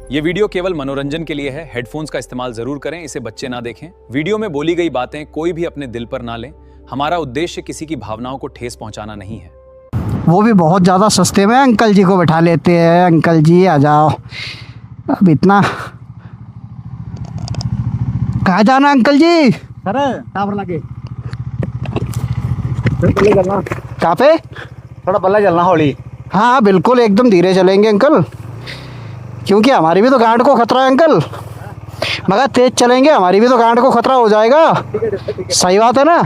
ये वीडियो केवल मनोरंजन के लिए है। हेडफोन्स का इस्तेमाल जरूर करें, इसे बच्चे ना देखें। वीडियो में बोली गई बातें कोई भी अपने दिल पर ना लें। हमारा उद्देश्य किसी की भावनाओं को ठेस पहुंचाना नहीं है। वो भी बहुत ज़्यादा सस्ते में अंकल जी को बैठा लेते हैं। अंकल जी आ जाओ। अब इतना कहाँ जाना अंकल जी? सर लगे कहाँ पे? थोड़ा बल्ला चलना हौली। हाँ बिल्कुल, एकदम धीरे चलेंगे अंकल, क्योंकि हमारी भी तो गांड को खतरा है अंकल। मगर तेज चलेंगे, हमारी भी तो गांड को खतरा हो जाएगा। सही बात है ना?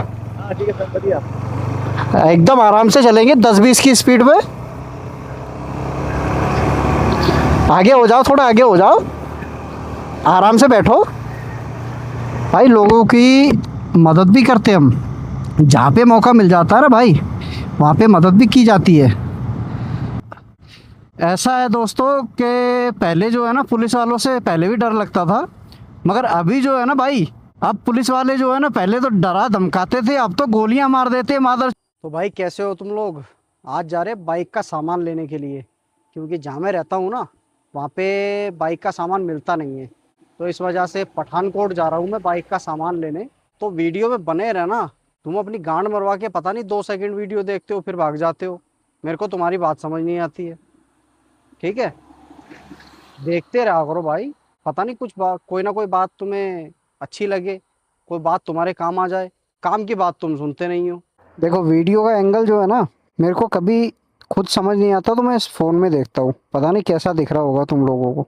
ठीक है सर, बढ़िया। एकदम आराम से चलेंगे 10-20 की स्पीड में। आगे हो जाओ, थोड़ा आगे हो जाओ, आराम से बैठो। भाई लोगों की मदद भी करते हम, जहाँ पे मौका मिल जाता है ना भाई, वहाँ पे मदद भी की जाती है। ऐसा है दोस्तों कि पहले जो है ना पुलिस वालों से पहले भी डर लगता था, मगर अभी जो है ना भाई, अब पुलिस वाले जो है ना पहले तो डरा धमकाते थे, अब तो गोलियां मार देते मादर। तो भाई कैसे हो तुम लोग? आज जा रहे बाइक का सामान लेने के लिए, क्योंकि जहाँ मैं रहता हूँ ना वहाँ पे बाइक का सामान मिलता नहीं है। तो इस वजह से पठानकोट जा रहा हूँ मैं बाइक का सामान लेने। तो वीडियो में बने रहना। तुम अपनी गांड मरवा के पता नहीं 2 सेकंड वीडियो देखते हो फिर भाग जाते हो। मेरे को तुम्हारी बात समझ नहीं आती है, ठीक है? देखते रहा करो भाई, पता नहीं कुछ बात, कोई ना कोई बात तुम्हें अच्छी लगे, कोई बात तुम्हारे काम आ जाए। काम की बात तुम सुनते नहीं हो। देखो वीडियो का एंगल जो है ना मेरे को कभी खुद समझ नहीं आता, तो मैं इस फ़ोन में देखता हूँ। पता नहीं कैसा दिख रहा होगा तुम लोगों को,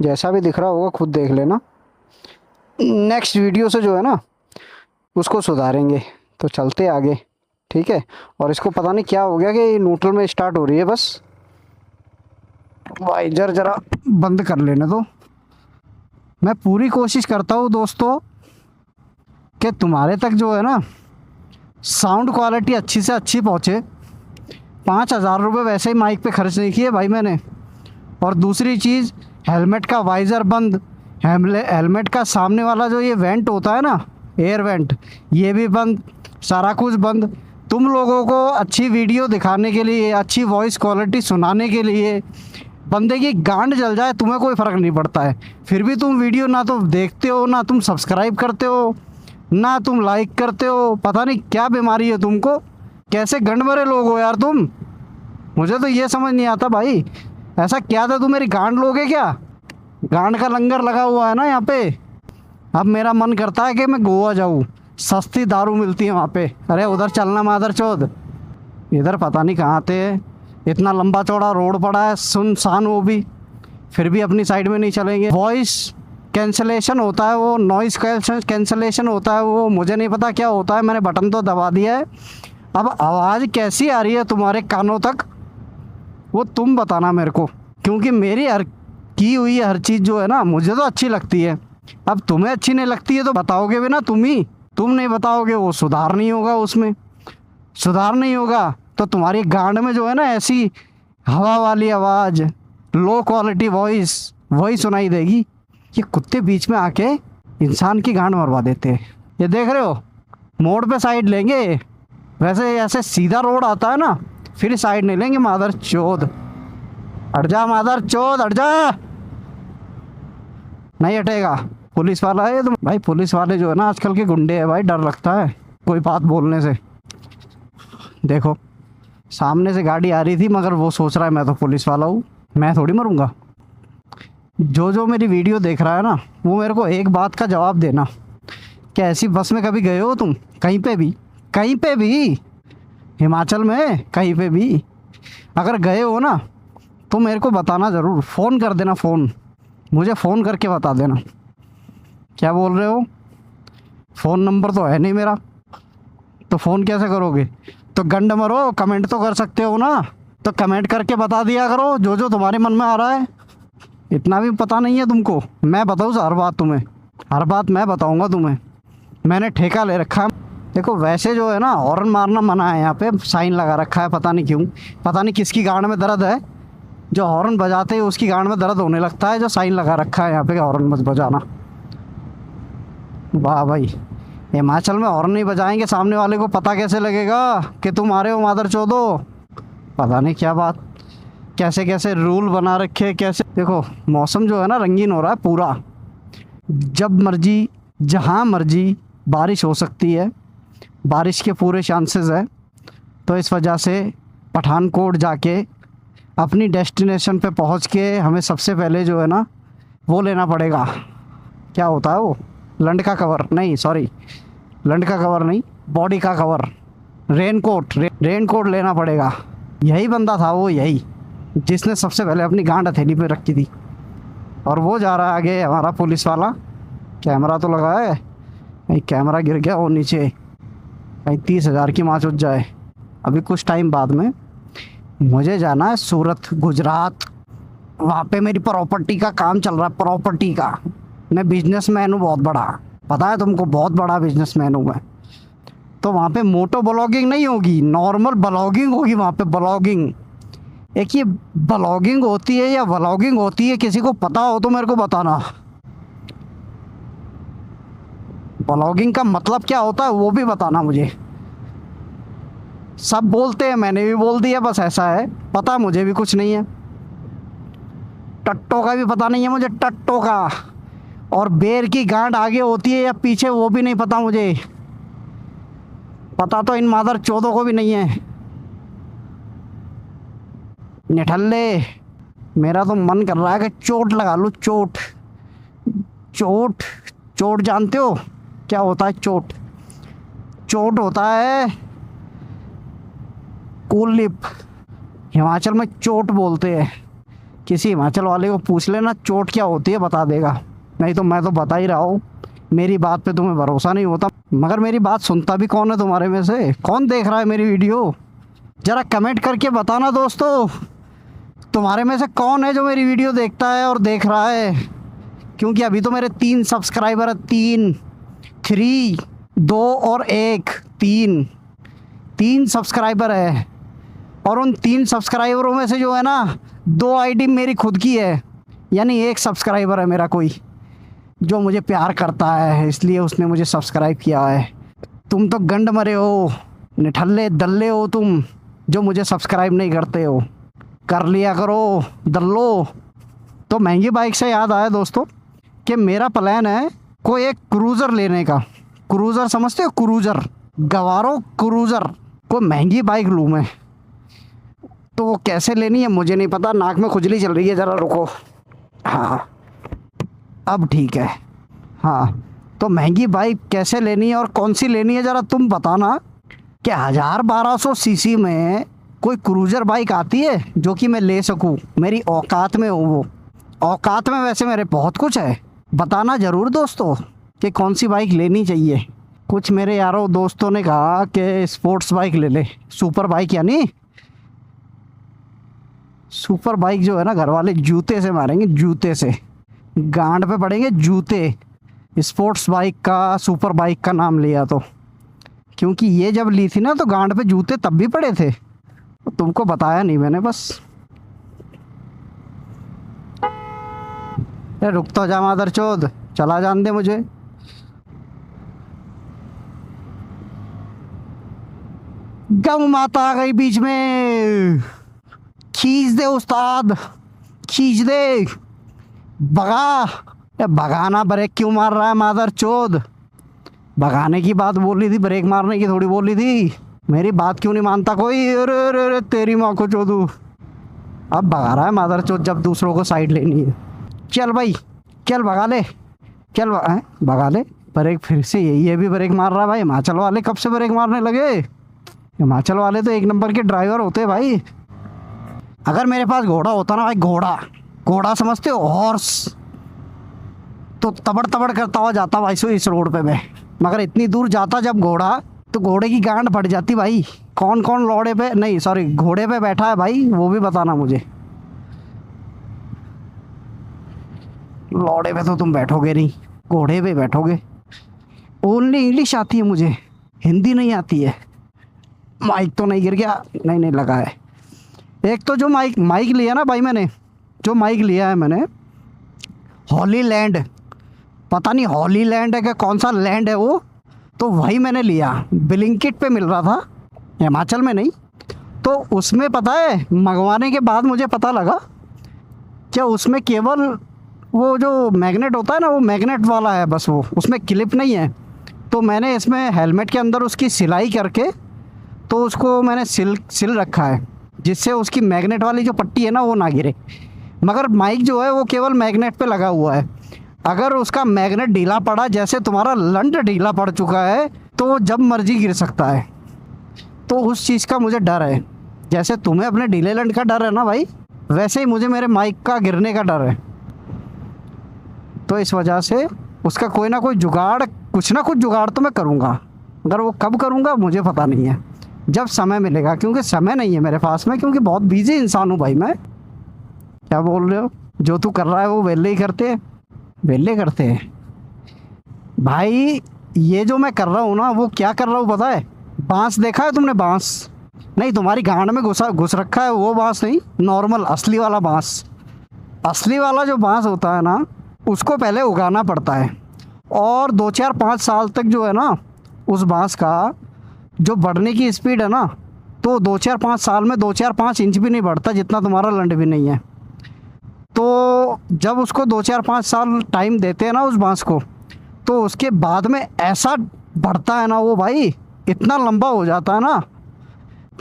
जैसा भी दिख रहा होगा खुद देख लेना। नेक्स्ट वीडियो से जो है ना उसको सुधारेंगे। तो चलते आगे, ठीक है? और इसको पता नहीं क्या हो गया कि न्यूट्रल में स्टार्ट हो रही है। बस वाइजर ज़रा बंद कर लेने दो। मैं पूरी कोशिश करता हूँ दोस्तों कि तुम्हारे तक जो है ना साउंड क्वालिटी अच्छी से अच्छी पहुँचे। 5,000 रुपये वैसे ही माइक पे खर्च नहीं किए भाई मैंने। और दूसरी चीज़, हेलमेट का वाइज़र बंद, हेलमेट का सामने वाला जो ये वेंट होता है ना, एयर वेंट, ये भी बंद, सारा कुछ बंद। तुम लोगों को अच्छी वीडियो दिखाने के लिए, अच्छी वॉइस क्वालिटी सुनाने के लिए, बंदे की गांड जल जाए तुम्हें कोई फ़र्क नहीं पड़ता है। फिर भी तुम वीडियो ना तो देखते हो, ना तुम सब्सक्राइब करते हो, ना तुम लाइक करते हो। पता नहीं क्या बीमारी है तुमको, कैसे गंड भरे लोग हो यार तुम। मुझे तो ये समझ नहीं आता भाई, ऐसा क्या था तुम मेरी गांड लोगे क्या? गांड का लंगर लगा हुआ है ना यहाँ पे। अब मेरा मन करता है कि मैं गोवा जाऊँ, सस्ती दारू मिलती है वहाँ पे। अरे उधर चलना मादरचोद, इधर पता नहीं कहाँ थे। इतना लंबा चौड़ा रोड पड़ा है, सुनसान, वो भी फिर भी अपनी साइड में नहीं चलेंगे। वॉइस कैंसलेशन होता है, वो नॉइस कैंसलेशन होता है, वो मुझे नहीं पता क्या होता है। मैंने बटन तो दबा दिया है, अब आवाज़ कैसी आ रही है तुम्हारे कानों तक वो तुम बताना मेरे को, क्योंकि मेरी हर की हुई हर चीज़ जो है ना मुझे तो अच्छी लगती है। अब तुम्हें अच्छी नहीं लगती है तो बताओगे भी ना तुम ही। तुम नहीं बताओगे वो सुधार नहीं होगा, उसमें सुधार नहीं होगा तो तुम्हारी गांड में जो है ना ऐसी हवा वाली आवाज़, लो क्वालिटी वॉइस वही सुनाई देगी। ये कुत्ते बीच में आके इंसान की गांड मरवा देते हैं। ये देख रहे हो, मोड़ पे साइड लेंगे, वैसे ऐसे सीधा रोड आता है ना फिर साइड नहीं लेंगे। मादर चोद हट जा, मादर चोद हट जा। नहीं हटेगा, पुलिस वाला है तो भाई। पुलिस वाले जो है ना आजकल के गुंडे हैं भाई, डर लगता है कोई बात बोलने से। देखो सामने से गाड़ी आ रही थी, मगर वो सोच रहा है मैं तो पुलिस वाला हूँ, मैं थोड़ी मरूंगा। जो मेरी वीडियो देख रहा है ना वो मेरे को एक बात का जवाब देना, क्या ऐसी बस में कभी गए हो तुम? कहीं पे भी, कहीं पे भी, हिमाचल में कहीं पे भी अगर गए हो ना तो मेरे को बताना ज़रूर। फ़ोन कर देना, फ़ोन मुझे फ़ोन करके बता देना। क्या बोल रहे हो? फ़ोन नंबर तो है नहीं मेरा, तो फ़ोन कैसे करोगे? तो गंड मरो, कमेंट तो कर सकते हो ना, तो कमेंट करके बता दिया करो जो तुम्हारे मन में आ रहा है। इतना भी पता नहीं है तुमको? मैं बताऊँ हर बात तुम्हें, हर बात मैं बताऊँगा तुम्हें। मैंने ठेका ले रखा है। देखो वैसे जो है ना हॉर्न मारना मना है, यहाँ पे साइन लगा रखा है, पता नहीं क्यों, पता नहीं किसकी गांड में दर्द है, जो हॉर्न बजाते हैं उसकी गांड में दर्द होने लगता है, जो साइन लगा रखा है यहाँ पे हॉर्न मत बजाना। वाह भाई, हिमाचल में हॉर्न नहीं बजाएंगे सामने वाले को पता कैसे लगेगा कि तुम आ रहे हो मादर चोदो? पता नहीं क्या बात। कैसे कैसे रूल बना रखे, कैसे देखो मौसम जो है ना रंगीन हो रहा है पूरा। जब मर्जी जहाँ मर्जी बारिश हो सकती है, बारिश के पूरे चांसेस है। तो इस वजह से पठानकोट जाके अपनी डेस्टिनेशन पे पहुंच के हमें सबसे पहले जो है ना वो लेना पड़ेगा, क्या होता है वो, लंड का कवर नहीं, सॉरी लंड का कवर नहीं, बॉडी का कवर, रेनकोट लेना पड़ेगा। यही बंदा था वो, यही जिसने सबसे पहले अपनी गांड हथेली पे रखी थी। और वो जा रहा है आगे हमारा पुलिस वाला। कैमरा तो लगा है, कहीं कैमरा गिर गया वो नीचे, कहीं 30,000 की माँ उठ जाए। अभी कुछ टाइम बाद में मुझे जाना है सूरत, गुजरात। वहाँ पे मेरी प्रॉपर्टी का काम चल रहा है, प्रॉपर्टी का। मैं बिजनेसमैन हूँ बहुत बड़ा, पता है तुमको, बहुत बड़ा बिजनेसमैन हूँ मैं। तो वहाँ पे मोटो ब्लॉगिंग नहीं होगी, नॉर्मल ब्लॉगिंग होगी वहाँ पे, ब्लॉगिंग। एक ये ब्लॉगिंग होती है या व्लॉगिंग होती है, किसी को पता हो तो मेरे को बताना। ब्लॉगिंग का मतलब क्या होता है वो भी बताना मुझे। सब बोलते हैं, मैंने भी बोल दिया, बस ऐसा है, पता मुझे भी कुछ नहीं है। टट्टो का भी पता नहीं है मुझे, टट्टो का। और बेर की गांड आगे होती है या पीछे वो भी नहीं पता मुझे। पता तो इन मादर चौदों को भी नहीं है। निठल्ले, मेरा तो मन कर रहा है कि चोट लगा लूँ, चोट। चोट, चोट जानते हो क्या होता है? चोट, चोट होता है कूल लिप, हिमाचल में चोट बोलते हैं। किसी हिमाचल वाले को पूछ लेना चोट क्या होती है, बता देगा। नहीं तो मैं तो बता ही रहा हूँ, मेरी बात पे तुम्हें भरोसा नहीं होता। मगर मेरी बात सुनता भी कौन है तुम्हारे में से? कौन देख रहा है मेरी वीडियो? ज़रा कमेंट करके बताना दोस्तों, तुम्हारे में से कौन है जो मेरी वीडियो देखता है और देख रहा है? क्योंकि अभी तो मेरे 3 सब्सक्राइबर है, 3 2 और 1, 3 सब्सक्राइबर है। और उन 3 सब्सक्राइबरों में से जो है ना 2 आईडी मेरी खुद की है, यानी 1 सब्सक्राइबर है मेरा कोई जो मुझे प्यार करता है, इसलिए उसने मुझे सब्सक्राइब किया है। तुम तो गंड मरे हो, निठल्ले दल्ले हो तुम, जो मुझे सब्सक्राइब नहीं करते हो। कर लिया करो दल्लो। तो महंगी बाइक से याद आया दोस्तों कि मेरा प्लान है कोई एक क्रूज़र लेने का। क्रूज़र समझते हो? क्रूज़र, गवारो क्रूज़र, कोई महंगी बाइक लूँ मैं। तो वो कैसे लेनी है मुझे नहीं पता, नाक में खुजली चल रही है, ज़रा रुको। हाँ अब ठीक है। हाँ तो महंगी बाइक कैसे लेनी है और कौन सी लेनी है ज़रा तुम बताना। कि 1000-1200 सीसी में कोई क्रूज़र बाइक आती है जो कि मैं ले सकूं, मेरी औकात में हो वो। औकात में वैसे मेरे बहुत कुछ है, बताना ज़रूर दोस्तों कि कौन सी बाइक लेनी चाहिए। कुछ मेरे यारों दोस्तों ने कहा कि स्पोर्ट्स बाइक ले ले, सुपर बाइक, यानी सुपर बाइक जो है ना घर वाले जूते से मारेंगे, जूते से गांड पे पड़ेंगे जूते। स्पोर्ट्स बाइक का, सुपर बाइक का नाम लिया तो, क्योंकि ये जब ली थी ना तो गांड पे जूते तब भी पड़े थे, तो तुमको बताया नहीं मैंने बस। अरे रुक तो जा मादरचोद, चला जान दे मुझे। गम माता आ गई बीच में, खींच दे उस्ताद, खींच दे, भगा। भगाना, ब्रेक क्यों मार रहा है मादरचोद? भगाने की बात बोली थी, ब्रेक मारने की थोड़ी बोली थी। मेरी बात क्यों नहीं मानता कोई? अरे अरे अरे तेरी माँ को चोदू। अब भगा रहा है मादरचोद जब दूसरों को साइड लेनी है। चल भाई चल, भगा ले, चल भगा ले। ब्रेक फिर से यही है, भी ब्रेक मार रहा है भाई। हिमाचल वाले कब से ब्रेक मारने लगे? हिमाचल वाले तो 1 नंबर के ड्राइवर होते हैं भाई। अगर मेरे पास घोड़ा होता ना भाई, घोड़ा, घोड़ा समझते हो, हॉर्स, तो तबड़ तबड़ करता हुआ जाता भाई सो इस रोड पे मैं। मगर इतनी दूर जाता जब घोड़ा, तो घोड़े की गांड फट जाती भाई। कौन कौन लौड़े पे, नहीं सॉरी घोड़े पे बैठा है भाई, वो भी बताना मुझे। लौड़े पे तो तुम बैठोगे नहीं, घोड़े पे बैठोगे। ओनली इंग्लिश आती है मुझे, हिंदी नहीं आती है। माइक तो नहीं गिर गया? नहीं नहीं लगा है। एक तो जो माइक लिया ना भाई मैंने, जो माइक लिया है मैंने, हॉली लैंड, पता नहीं हॉली लैंड है कि कौन सा लैंड है वो, तो वही मैंने लिया। ब्लिंकिट पे मिल रहा था, हिमाचल में नहीं। तो उसमें पता है मंगवाने के बाद मुझे पता लगा कि उसमें केवल वो जो मैग्नेट होता है ना, वो मैग्नेट वाला है बस, वो उसमें क्लिप नहीं है। तो मैंने इसमें हेलमेट के अंदर उसकी सिलाई करके तो उसको मैंने सिल रखा है, जिससे उसकी मैग्नेट वाली जो पट्टी है ना वो ना गिरे। मगर माइक जो है वो केवल मैग्नेट पे लगा हुआ है। अगर उसका मैग्नेट ढीला पड़ा, जैसे तुम्हारा लंड ढीला पड़ चुका है, तो वो जब मर्जी गिर सकता है। तो उस चीज़ का मुझे डर है। जैसे तुम्हें अपने ढीले लंड का डर है ना भाई, वैसे ही मुझे मेरे माइक का गिरने का डर है। तो इस वजह से उसका कोई ना कोई जुगाड़, कुछ ना कुछ जुगाड़ तो मैं करूँगा। अगर वो कब करूँगा मुझे पता नहीं है, जब समय मिलेगा, क्योंकि समय नहीं है मेरे पास में, क्योंकि बहुत बिजी इंसान हूँ भाई मैं। क्या बोल रहे हो? जो तू कर रहा है वो वेले ही करते हैं, वेले करते हैं भाई। ये जो मैं कर रहा हूँ ना, वो क्या कर रहा हूँ पता है? बांस देखा है तुमने? बांस नहीं, तुम्हारी गांड में घुस रखा है वो बांस नहीं, नॉर्मल असली वाला बांस। असली वाला जो बांस होता है ना, उसको पहले उगाना पड़ता है, और 2-4-5 साल तक जो है ना, उस बांस का जो बढ़ने की स्पीड है ना, तो 2-4-5 साल में 2-4-5 इंच भी नहीं बढ़ता, जितना तुम्हारा लंड भी नहीं है। तो जब उसको 2-4-5 साल टाइम देते हैं ना उस बांस को, तो उसके बाद में ऐसा बढ़ता है ना वो भाई, इतना लंबा हो जाता है ना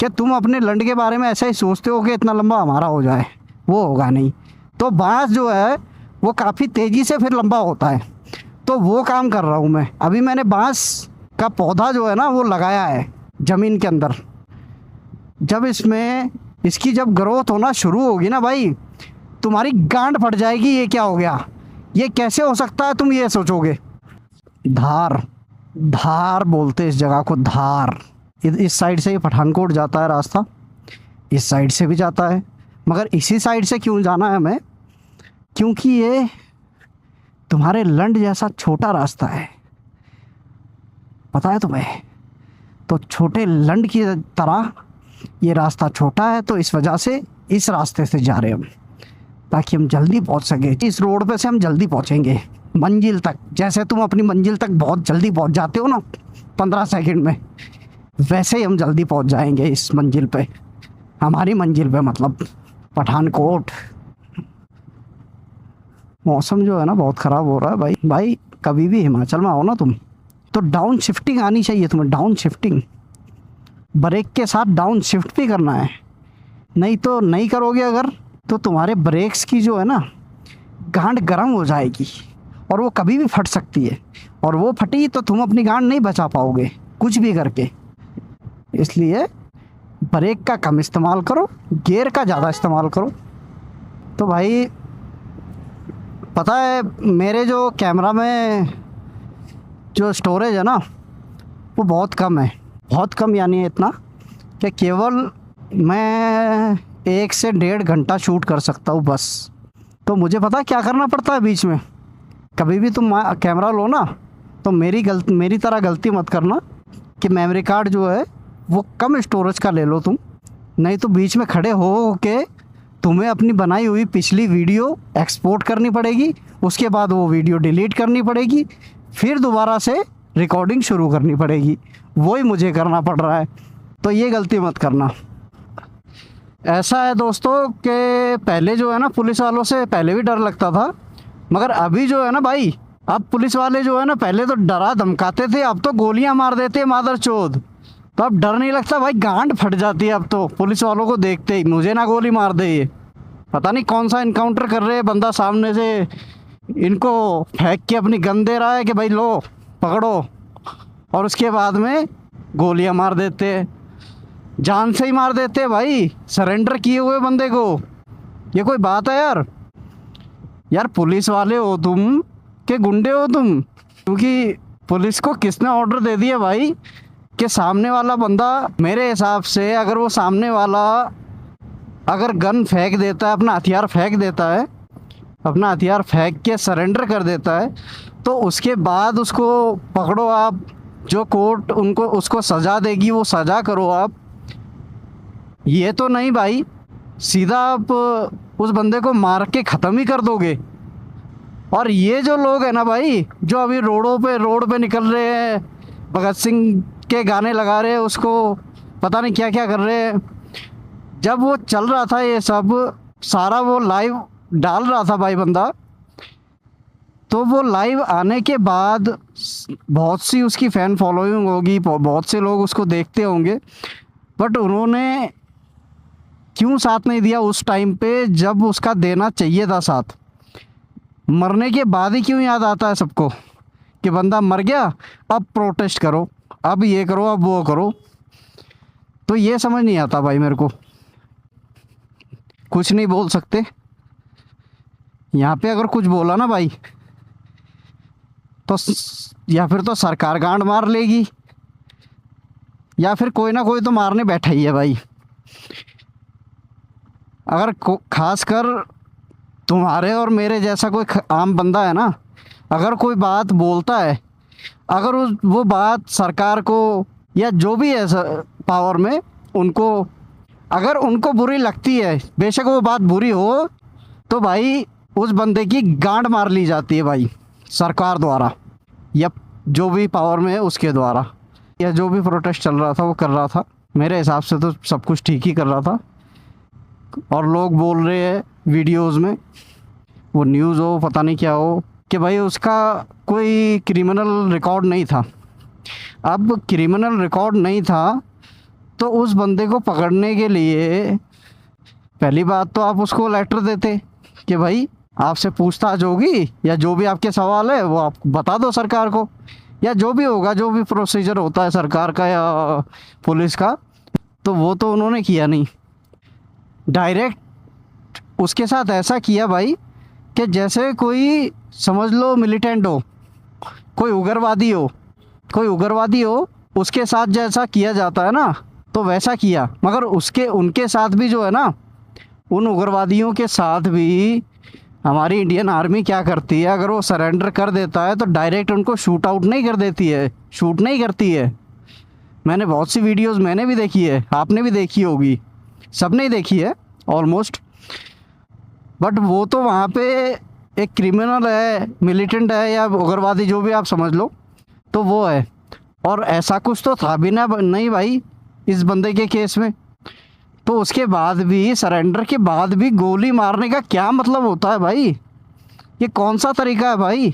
कि तुम अपने लंड के बारे में ऐसा ही सोचते हो कि इतना लंबा हमारा हो जाए, वो होगा नहीं। तो बांस जो है वो काफ़ी तेज़ी से फिर लंबा होता है। तो वो काम कर रहा हूँ मैं अभी। मैंने बांस का पौधा जो है ना वो लगाया है ज़मीन के अंदर। जब इसकी जब ग्रोथ होना शुरू होगी ना भाई, तुम्हारी गांड फट जाएगी। ये क्या हो गया, ये कैसे हो सकता है, तुम ये सोचोगे। धार बोलते इस जगह को, धार। इस साइड से ये पठानकोट जाता है रास्ता, इस साइड से भी जाता है, मगर इसी साइड से क्यों जाना है हमें? क्योंकि ये तुम्हारे लंड जैसा छोटा रास्ता है, पता है तुम्हें? तो छोटे लंड की तरह ये रास्ता छोटा है, तो इस वजह से इस रास्ते से जा रहे हैं हम, ताकि हम जल्दी पहुंच सके। इस रोड पे से हम जल्दी पहुंचेंगे मंजिल तक। जैसे तुम अपनी मंजिल तक बहुत जल्दी पहुंच जाते हो ना 15 सेकंड में, वैसे ही हम जल्दी पहुंच जाएंगे इस मंजिल पे, हमारी मंजिल पे, मतलब पठानकोट। मौसम जो है ना बहुत ख़राब हो रहा है भाई। कभी भी हिमाचल में आओ ना तुम, तो डाउन शिफ्टिंग आनी चाहिए तुम्हें, डाउन शिफ्टिंग। ब्रेक के साथ डाउन शिफ्ट भी करना है, नहीं तो नहीं करोगे अगर, तो तुम्हारे ब्रेक्स की जो है ना गांड गर्म हो जाएगी, और वो कभी भी फट सकती है, और वो फटी तो तुम अपनी गांड नहीं बचा पाओगे कुछ भी करके। इसलिए ब्रेक का कम इस्तेमाल करो, गियर का ज़्यादा इस्तेमाल करो। तो भाई पता है, मेरे जो कैमरा में जो स्टोरेज है ना वो बहुत कम है, बहुत कम, यानी इतना कि केवल मैं 1 से 1.5 घंटा शूट कर सकता हूँ बस। तो मुझे पता है क्या करना पड़ता है बीच में। कभी भी तुम कैमरा लो ना, तो मेरी तरह गलती मत करना कि मेमोरी कार्ड जो है वो कम स्टोरेज का ले लो तुम, नहीं तो बीच में खड़े हो के तुम्हें अपनी बनाई हुई पिछली वीडियो एक्सपोर्ट करनी पड़ेगी, उसके बाद वो वीडियो डिलीट करनी पड़ेगी, फिर दोबारा से रिकॉर्डिंग शुरू करनी पड़ेगी। वही मुझे करना पड़ रहा है, तो ये गलती मत करना। ऐसा है दोस्तों कि पहले जो है ना पुलिस वालों से पहले भी डर लगता था, मगर अभी जो है ना भाई, अब पुलिस वाले जो है ना, पहले तो डरा धमकाते थे, अब तो गोलियां मार देते हैं मादरचोद। तो अब डर नहीं लगता भाई, गांड फट जाती है अब तो पुलिस वालों को देखते ही, मुझे ना गोली मार दे। ये पता नहीं कौन सा इनकाउंटर कर रहे हैं, बंदा सामने से इनको फेंक के अपनी गन दे रहा है कि भाई लो पकड़ो, और उसके बाद में गोलियां मार देते हैं, जान से ही मार देते हैं भाई, सरेंडर किए हुए बंदे को। ये कोई बात है यार पुलिस वाले हो तुम के गुंडे हो तुम? क्योंकि पुलिस को किसने ऑर्डर दे दिया भाई कि सामने वाला बंदा, मेरे हिसाब से अगर वो सामने वाला अगर गन फेंक देता है, अपना हथियार फेंक देता है, अपना हथियार फेंक के सरेंडर कर देता है, तो उसके बाद उसको पकड़ो आप, जो कोर्ट उसको सज़ा देगी वो सज़ा करो आप। ये तो नहीं भाई, सीधा आप उस बंदे को मार के ख़त्म ही कर दोगे। और ये जो लोग हैं ना भाई, जो अभी रोड पे निकल रहे हैं, भगत सिंह के गाने लगा रहे हैं, उसको पता नहीं क्या क्या कर रहे हैं, जब वो चल रहा था ये सब सारा, वो लाइव डाल रहा था भाई बंदा, तो वो लाइव आने के बाद बहुत सी उसकी फ़ैन फॉलोइंग होगी, बहुत से लोग उसको देखते होंगे, बट उन्होंने क्यों साथ नहीं दिया उस टाइम पे जब उसका देना चाहिए था साथ? मरने के बाद ही क्यों याद आता है सबको कि बंदा मर गया, अब प्रोटेस्ट करो, अब ये करो, अब वो करो? तो ये समझ नहीं आता भाई मेरे को। कुछ नहीं बोल सकते यहाँ पे, अगर कुछ बोला ना भाई तो या फिर तो सरकार गांड मार लेगी, या फिर कोई ना कोई तो मारने बैठा ही है भाई। अगर खासकर तुम्हारे और मेरे जैसा कोई आम बंदा है ना, अगर कोई बात बोलता है, अगर वो बात सरकार को या जो भी है पावर में, उनको अगर उनको बुरी लगती है, बेशक वो बात बुरी हो, तो भाई उस बंदे की गांड मार ली जाती है भाई सरकार द्वारा, या जो भी पावर में है उसके द्वारा। या जो भी प्रोटेस्ट चल रहा था वो कर रहा था, मेरे हिसाब से तो सब कुछ ठीक ही कर रहा था। और लोग बोल रहे हैं वीडियोस में, वो न्यूज़ हो पता नहीं क्या हो, कि भाई उसका कोई क्रिमिनल रिकॉर्ड नहीं था। अब क्रिमिनल रिकॉर्ड नहीं था तो उस बंदे को पकड़ने के लिए पहली बात तो आप उसको लेटर देते कि भाई आपसे पूछताछ होगी, या जो भी आपके सवाल है वो आप बता दो सरकार को, या जो भी होगा, जो भी प्रोसीजर होता है सरकार का या पुलिस का। तो वो तो उन्होंने किया नहीं, डायरेक्ट उसके साथ ऐसा किया भाई कि जैसे कोई समझ लो मिलिटेंट हो, कोई उग्रवादी हो, उसके साथ जैसा किया जाता है ना, तो वैसा किया। मगर उनके साथ भी जो है ना, उन उग्रवादियों के साथ भी हमारी इंडियन आर्मी क्या करती है, अगर वो सरेंडर कर देता है तो डायरेक्ट उनको शूट आउट नहीं कर देती है, शूट नहीं करती है। मैंने बहुत सी वीडियोस मैंने भी देखी है, आपने भी देखी होगी, सबने ही देखी है ऑलमोस्ट। बट वो तो वहाँ पे एक क्रिमिनल है, मिलिटेंट है, या उग्रवादी जो भी आप समझ लो, तो वो है। और ऐसा कुछ तो था भी ना नहीं भाई इस बंदे के केस में। तो उसके बाद भी, सरेंडर के बाद भी गोली मारने का क्या मतलब होता है भाई? ये कौन सा तरीका है भाई?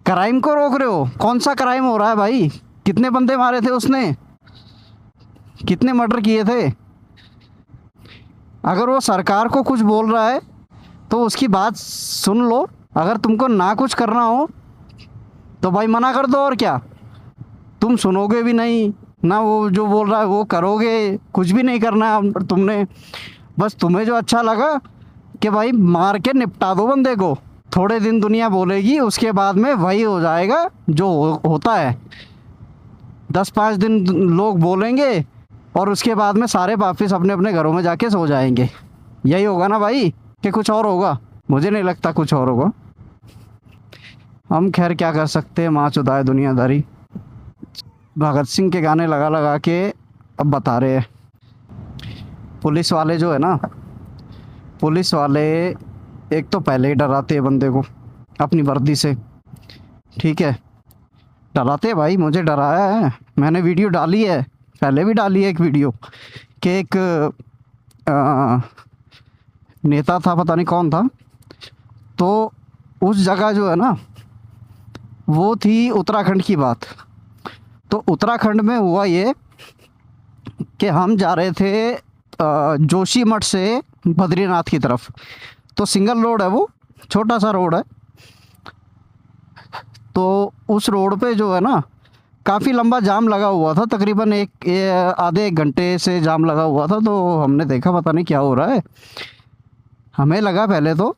क्राइम को रोक रहे हो? कौन सा क्राइम हो रहा है भाई? कितने बंदे मारे थे उसने, कितने मर्डर किए थे? अगर वो सरकार को कुछ बोल रहा है तो उसकी बात सुन लो। अगर तुमको ना कुछ करना हो तो भाई मना कर दो, और क्या। तुम सुनोगे भी नहीं ना, वो जो बोल रहा है वो करोगे, कुछ भी नहीं करना है तुमने। बस तुम्हें जो अच्छा लगा कि भाई मार के निपटा दो बंदे को, थोड़े दिन दुनिया बोलेगी, उसके बाद में वही हो जाएगा जो होता है। 10-5 दिन लोग बोलेंगे और उसके बाद में सारे वापस अपने अपने घरों में जाके सो जाएंगे। यही होगा ना भाई, कि कुछ और होगा? मुझे नहीं लगता कुछ और होगा। हम खैर क्या कर सकते हैं, माँ चुदाए दुनियादारी। भगत सिंह के गाने लगा लगा के अब बता रहे हैं। पुलिस वाले जो है ना, पुलिस वाले एक तो पहले ही डराते हैं बंदे को अपनी वर्दी से, ठीक है, डराते हैं भाई। मुझे डराया है, मैंने वीडियो डाली है, पहले भी डाली है एक वीडियो कि एक नेता था, पता नहीं कौन था, तो उस जगह जो है ना वो थी उत्तराखंड की बात। तो उत्तराखंड में हुआ ये कि हम जा रहे थे जोशीमठ से बद्रीनाथ की तरफ। तो सिंगल रोड है, वो छोटा सा रोड है। तो उस रोड पे जो है ना काफ़ी लंबा जाम लगा हुआ था, तकरीबन आधे एक घंटे से जाम लगा हुआ था। तो हमने देखा पता नहीं क्या हो रहा है, हमें लगा पहले तो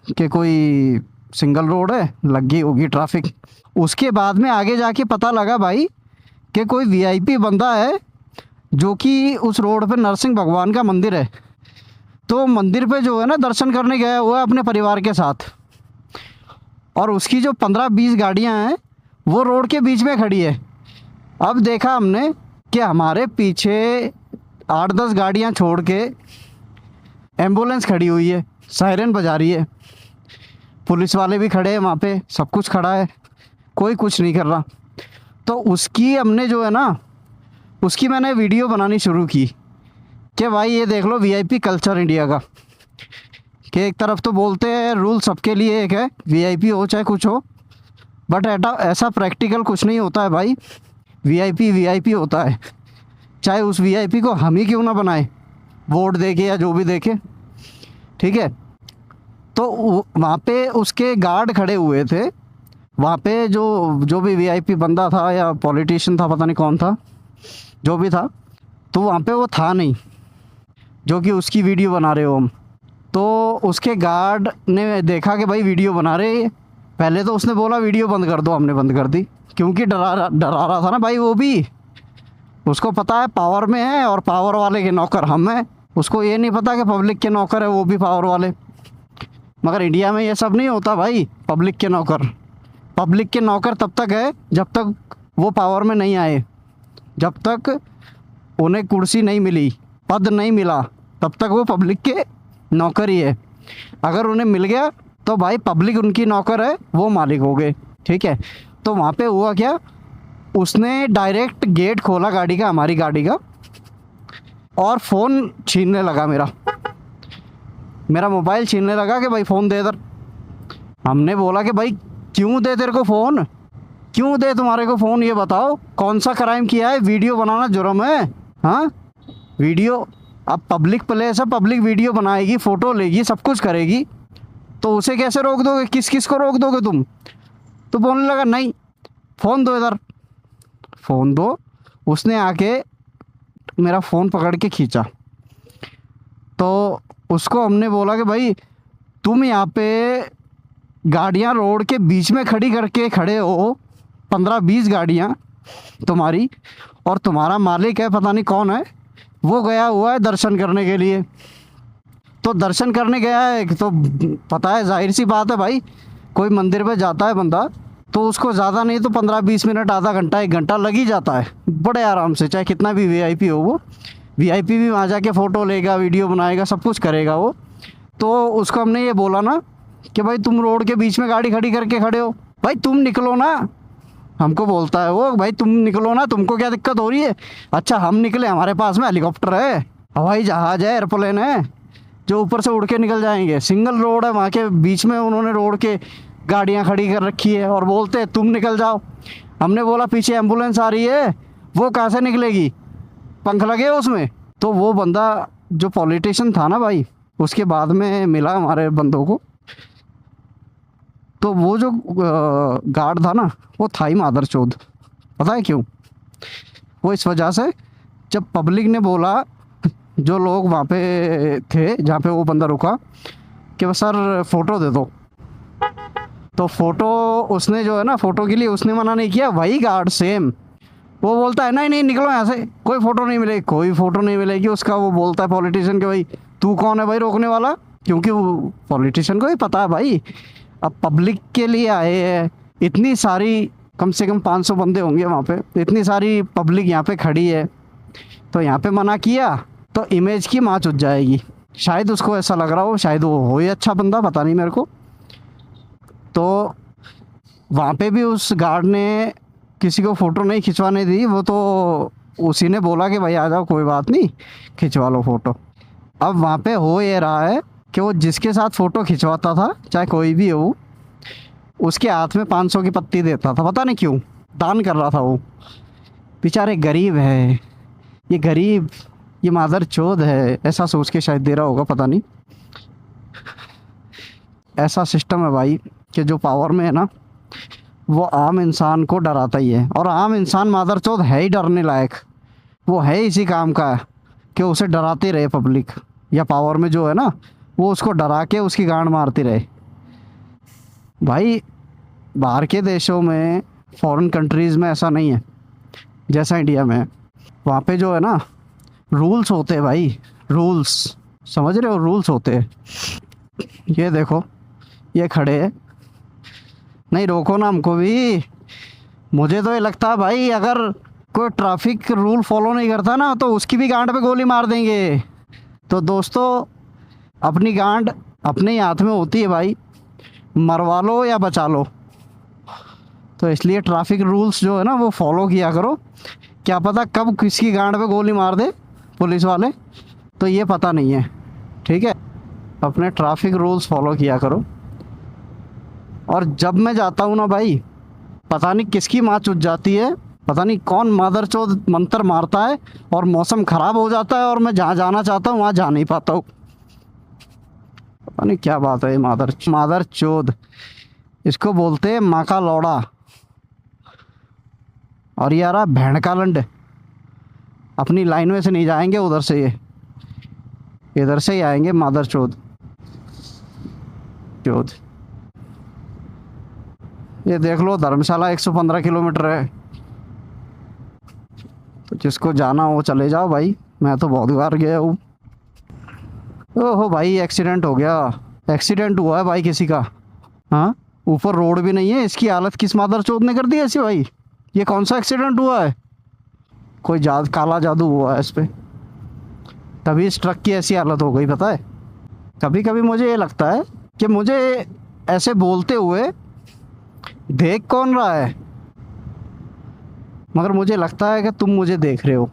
कि कोई सिंगल रोड है, लगी होगी ट्रैफिक। उसके बाद में आगे जाके पता लगा भाई कि कोई वीआईपी बंदा है जो कि उस रोड पे नरसिंह भगवान का मंदिर है। तो मंदिर पे जो है ना दर्शन करने गया हुआ है अपने परिवार के साथ, और उसकी जो 15-20 गाड़ियां हैं वो रोड के बीच में खड़ी है। अब देखा हमने कि हमारे पीछे 8-10 गाड़ियां छोड़ के एम्बुलेंस खड़ी हुई है, सायरन बजा रही है, पुलिस वाले भी खड़े हैं वहाँ पे, सब कुछ खड़ा है, कोई कुछ नहीं कर रहा। तो उसकी हमने जो है ना, उसकी मैंने वीडियो बनानी शुरू की कि भाई ये देख लो वीआईपी कल्चर इंडिया का, कि एक तरफ तो बोलते हैं रूल सबके लिए एक है, वीआईपी हो चाहे कुछ हो, बट ऐसा प्रैक्टिकल कुछ नहीं होता है भाई। वीआईपी वीआईपी होता है, चाहे उस वीआईपी को हम ही क्यों ना बनाए, वोट देके या जो भी देके, ठीक है। तो वहाँ पे उसके गार्ड खड़े हुए थे, वहाँ पे जो भी वीआईपी बंदा था या पॉलिटिशियन था, पता नहीं कौन था, जो भी था, तो वहाँ पे वो था नहीं जो कि उसकी वीडियो बना रहे हो हम। तो उसके गार्ड ने देखा कि भाई वीडियो बना रहे हैं, पहले तो उसने बोला वीडियो बंद कर दो, हमने बंद कर दी, क्योंकि डरा रहा था ना भाई। वो भी उसको पता है पावर में है और पावर वाले के नौकर हम हैं, उसको ये नहीं पता कि पब्लिक के नौकर है वो भी पावर वाले। मगर इंडिया में ये सब नहीं होता भाई, पब्लिक के नौकर तब तक है जब तक वो पावर में नहीं आए, जब तक उन्हें कुर्सी नहीं मिली, पद नहीं मिला, तब तक वो पब्लिक के नौकर ही है। अगर उन्हें मिल गया तो भाई पब्लिक उनकी नौकर है, वो मालिक हो गए, ठीक है। तो वहाँ पे हुआ क्या, उसने डायरेक्ट गेट खोला गाड़ी का, हमारी गाड़ी का, और फ़ोन छीनने लगा मेरा मोबाइल छीनने लगा कि भाई फ़ोन दे इधर। हमने बोला कि भाई क्यों दे तेरे को फ़ोन, क्यों दे तुम्हारे को फ़ोन, ये बताओ कौन सा क्राइम किया है, वीडियो बनाना जुर्म है, हाँ वीडियो, अब पब्लिक प्लेस है, पब्लिक वीडियो बनाएगी, फ़ोटो लेगी, सब कुछ करेगी, तो उसे कैसे रोक दोगे, किस को रोक दोगे तुम। तो बोलने लगा नहीं फ़ोन दो इधर, फ़ोन दो। उसने आके मेरा फ़ोन पकड़ के खींचा, तो उसको हमने बोला कि भाई तुम यहाँ पे गाड़ियाँ रोड के बीच में खड़े हो, 15-20 गाड़ियाँ तुम्हारी, और तुम्हारा मालिक है पता नहीं कौन है, वो गया हुआ है दर्शन करने के लिए। तो दर्शन करने गया है तो पता है, जाहिर सी बात है भाई, कोई मंदिर पे जाता है बंदा तो उसको ज़्यादा नहीं तो 15-20 मिनट, आधा घंटा, 1 घंटा लग ही जाता है बड़े आराम से, चाहे कितना भी वीआईपी हो। वो वीआईपी भी वहाँ जाके फ़ोटो लेगा, वीडियो बनाएगा, सब कुछ करेगा वो। तो उसको हमने ये बोला ना कि भाई तुम रोड के बीच में गाड़ी खड़ी करके खड़े हो, भाई तुम निकलो ना, हमको बोलता है वो, भाई तुम निकलो ना, तुमको क्या दिक्कत हो रही है। अच्छा हम निकले, हमारे पास में हेलीकॉप्टर है, हवाई जहाज़ है, एयरप्लेन है, जो ऊपर से उड़ के निकल जाएंगे। सिंगल रोड है, वहाँ के बीच में उन्होंने रोड के गाड़ियाँ खड़ी कर रखी है और बोलते हैं तुम निकल जाओ। हमने बोला पीछे एम्बुलेंस आ रही है, वो कहाँ से निकलेगी, पंख लगे उसमें। तो वो बंदा जो पॉलिटिशियन था ना भाई, उसके बाद में मिला हमारे बंदों को, तो वो जो गार्ड था ना, वो था ही मादरचोद। पता है क्यों, वो इस वजह से, जब पब्लिक ने बोला, जो लोग वहाँ पे थे जहाँ पे वो बंदा रुका, कि सर फ़ोटो दे दो, तो फ़ोटो उसने जो है ना, फ़ोटो के लिए उसने मना नहीं किया, वही गार्ड सेम वो बोलता है नहीं नहीं निकलो यहाँ से, कोई फ़ोटो नहीं मिलेगी, कोई फ़ोटो नहीं मिलेगी उसका। वो बोलता है पॉलिटिशियन के, भाई तू कौन है भाई रोकने वाला, क्योंकि वो पॉलिटिशियन को ही पता है भाई, अब पब्लिक के लिए आए हैं, इतनी सारी, कम से कम 500 बंदे होंगे वहाँ पे, इतनी सारी पब्लिक यहाँ पे खड़ी है, तो यहाँ पे मना किया तो इमेज की माँ चुट जाएगी। शायद उसको ऐसा लग रहा हो, शायद वो हो ही अच्छा बंदा, पता नहीं मेरे को। तो वहाँ पे भी उस गार्ड ने किसी को फ़ोटो नहीं खिंचवाने दी, वो तो उसी ने बोला कि भाई आ जाओ, कोई बात नहीं खिंचवा लो फ़ोटो। अब वहाँ पे हो ये रहा है कि वो जिसके साथ फ़ोटो खिंचवाता था, चाहे कोई भी हो, उसके हाथ में 500 की पत्ती देता था, पता नहीं क्यों, दान कर रहा था वो। बेचारे गरीब है, ये गरीब, ये मादरचोद है, ऐसा सोच के शायद दे रहा होगा, पता नहीं। ऐसा सिस्टम है भाई कि जो पावर में है ना, वो आम इंसान को डराता ही है, और आम इंसान मादरचोद है ही डरने लायक, वो है इसी काम का कि उसे डराते रहे पब्लिक, या पावर में जो है ना वो उसको डरा के उसकी गांड मारती रहे। भाई बाहर के देशों में, फॉरेन कंट्रीज़ में ऐसा नहीं है जैसा इंडिया में है। वहाँ पे जो है ना रूल्स होते हैं भाई, रूल्स, समझ रहे हो, रूल्स होते हैं। ये देखो ये खड़े हैं, नहीं रोको ना हमको भी। मुझे तो ये लगता है भाई, अगर कोई ट्रैफिक रूल फॉलो नहीं करता ना तो उसकी भी गांड पे गोली मार देंगे। तो दोस्तों अपनी गांड अपने ही हाथ में होती है भाई, मरवा लो या बचा लो। तो इसलिए ट्रैफिक रूल्स जो है ना वो फॉलो किया करो, क्या पता कब किसकी गांड पे गोली मार दे पुलिस वाले, तो ये पता नहीं है, ठीक है। अपने ट्रैफिक रूल्स फॉलो किया करो। और जब मैं जाता हूँ ना भाई, पता नहीं किसकी माँ चुत जाती है, पता नहीं कौन मादरचोद मंत्र मारता है और मौसम ख़राब हो जाता है और मैं जहाँ जाना चाहता हूँ वहाँ जा नहीं पाता हूँ। पता नहीं क्या बात है। मादरचोद इसको बोलते हैं माँ का लौड़ा। और ये आ रहा भेड़ का लंड। अपनी लाइन में से नहीं जाएंगे, उधर से ये इधर से ही आएंगे मादरचोद चोद। ये देख लो, धर्मशाला 115 किलोमीटर है। तो जिसको जाना हो चले जाओ भाई, मैं तो बहुत बार गया हूँ। ओहो भाई, एक्सीडेंट हो गया। एक्सीडेंट हुआ है भाई किसी का। हाँ, ऊपर रोड भी नहीं है। इसकी हालत किस मादरचोद ने कर दी ऐसी भाई? ये कौन सा एक्सीडेंट हुआ है? कोई काला जादू हुआ है इस पे, तभी इस ट्रक की ऐसी हालत हो गई। पता है, कभी कभी मुझे ये लगता है कि मुझे ऐसे बोलते हुए देख कौन रहा है, मगर मुझे लगता है कि तुम मुझे देख रहे हो।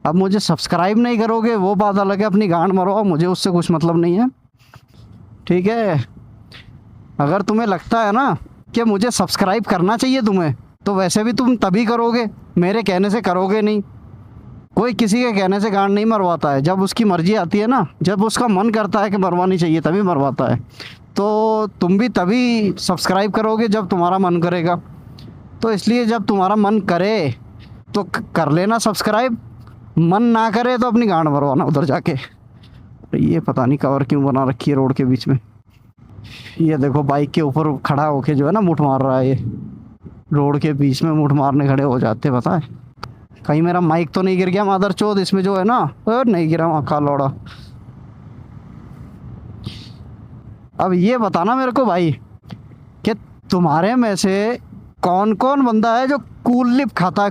अब मुझे सब्सक्राइब नहीं करोगे वो बात अलग है, अपनी गांड मरवाओ, मुझे उससे कुछ मतलब नहीं है, ठीक है। अगर तुम्हें लगता है ना कि मुझे सब्सक्राइब करना चाहिए तुम्हें, तो वैसे भी तुम तभी करोगे, मेरे कहने से करोगे नहीं। कोई किसी के कहने से गांड नहीं मरवाता है। जब उसकी मर्जी आती है ना, जब उसका मन करता है कि मरवानी चाहिए, तभी मरवाता है। तो तुम भी तभी सब्सक्राइब करोगे जब तुम्हारा मन करेगा। तो इसलिए जब तुम्हारा मन करे तो कर लेना सब्सक्राइब, मन ना करे तो अपनी गांड मरवाना उधर जाके। ये पता नहीं कवर क्यों बना रखी है रोड के बीच में। ये देखो, बाइक के ऊपर खड़ा होके जो है ना मुठ मार रहा है। ये रोड के बीच में मुठ मारने खड़े हो जाते, पता है। कहीं मेरा माइक तो नहीं गिर गया मादरचोद इसमें जो है ना? नहीं गिरा, वहाँ का लौड़ा। अब ये बताना मेरे को भाई कि तुम्हारे में से कौन कौन बंदा है जो कूल लिप खाता है?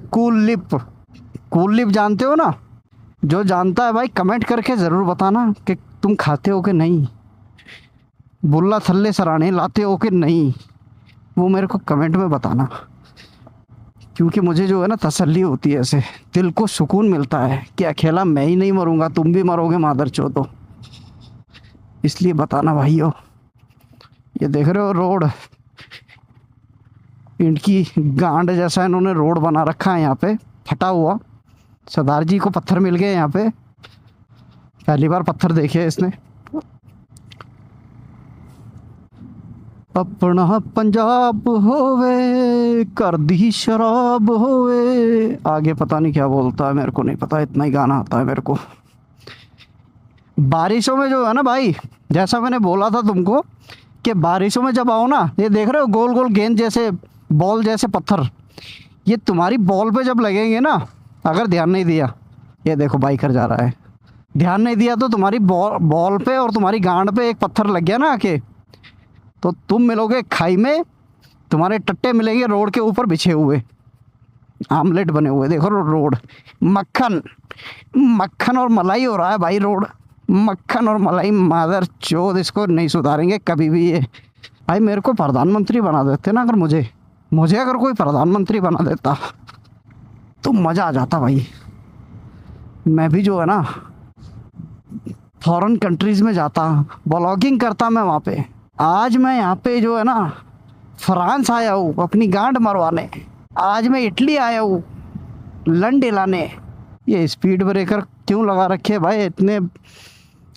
कूल लिप जानते हो ना? जो जानता है भाई कमेंट करके ज़रूर बताना कि तुम खाते हो कि नहीं, बुल्ला थल्ले सराने लाते हो कि नहीं, वो मेरे को कमेंट में बताना। क्योंकि मुझे जो है ना तसल्ली होती है, ऐसे दिल को सुकून मिलता है कि अकेला मैं ही नहीं मरूंगा, तुम भी मरोगे मादरचोदो। इसलिए बताना भाइयों। ये देख रहे हो रोड, इनकी गांड जैसा इन्होंने रोड बना रखा है यहाँ पे, फटा हुआ। सरदार जी को पत्थर मिल गए यहाँ पे, पहली बार पत्थर देखे इसने। अपना पंजाब होवे कर दी शराब होवे। आगे पता नहीं क्या बोलता है, मेरे को नहीं पता, इतना ही गाना आता है मेरे को। बारिशों में जो है ना भाई, जैसा मैंने बोला था तुमको कि बारिशों में जब आओ ना, ये देख रहे हो गोल गोल गेंद जैसे, बॉल जैसे पत्थर, ये तुम्हारी बॉल पे जब लगेंगे ना, अगर ध्यान नहीं दिया, ये देखो बाइकर जा रहा है, ध्यान नहीं दिया तो तुम्हारी बॉल पे और तुम्हारी गांड पे एक पत्थर लग गया ना आके, तो तुम मिलोगे खाई में, तुम्हारे टट्टे मिलेंगे रोड के ऊपर बिछे हुए, आमलेट बने हुए। देखो रोड मक्खन और मलाई हो रहा है भाई, रोड मक्खन और मलाई। मादरचोद, इसको नहीं सुधारेंगे कभी भी ये भाई। मेरे को प्रधानमंत्री बना देते ना, अगर मुझे अगर कोई प्रधानमंत्री बना देता तो मज़ा आ जाता भाई। मैं भी जो है ना फॉरेन कंट्रीज़ में जाता, ब्लॉगिंग करता मैं वहाँ पे। आज मैं यहाँ पे जो है ना फ्रांस आया हूँ अपनी गांड मरवाने, आज मैं इटली आया हूँ लंड हिलाने। ये स्पीड ब्रेकर क्यों लगा रखे भाई? इतने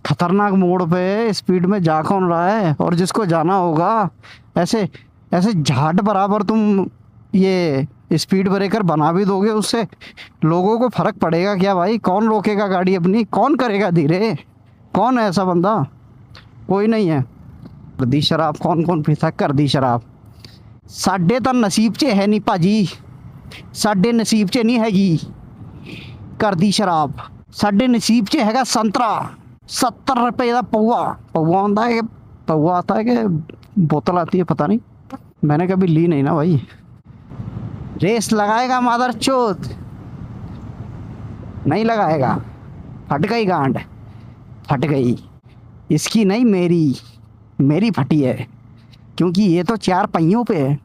खतरनाक मोड़ पे स्पीड में जा कौन रहा है? और जिसको जाना होगा ऐसे झाट बराबर तुम ये स्पीड ब्रेकर बना भी दोगे, उससे लोगों को फ़र्क पड़ेगा क्या भाई? कौन रोकेगा गाड़ी अपनी? कौन करेगा धीरे? कौन है ऐसा बंदा? कोई नहीं है। कर दी शराब, कौन पीता? कर दी शराब। साढ़े तो नसीब च है नहीं भाजी, साढ़े नसीब च नहीं हैगी कर दी शराब। साढ़े नसीब च हैगा संतरा, 70 रुपये का पौवा होता है। पौवा आता है कि बोतल आती है, पता नहीं, मैंने कभी ली नहीं ना भाई। रेस लगाएगा मादरचोद? नहीं लगाएगा, फट गई गांड, फट गई। इसकी नहीं, मेरी फटी है, क्योंकि ये तो 4 पहियों पे है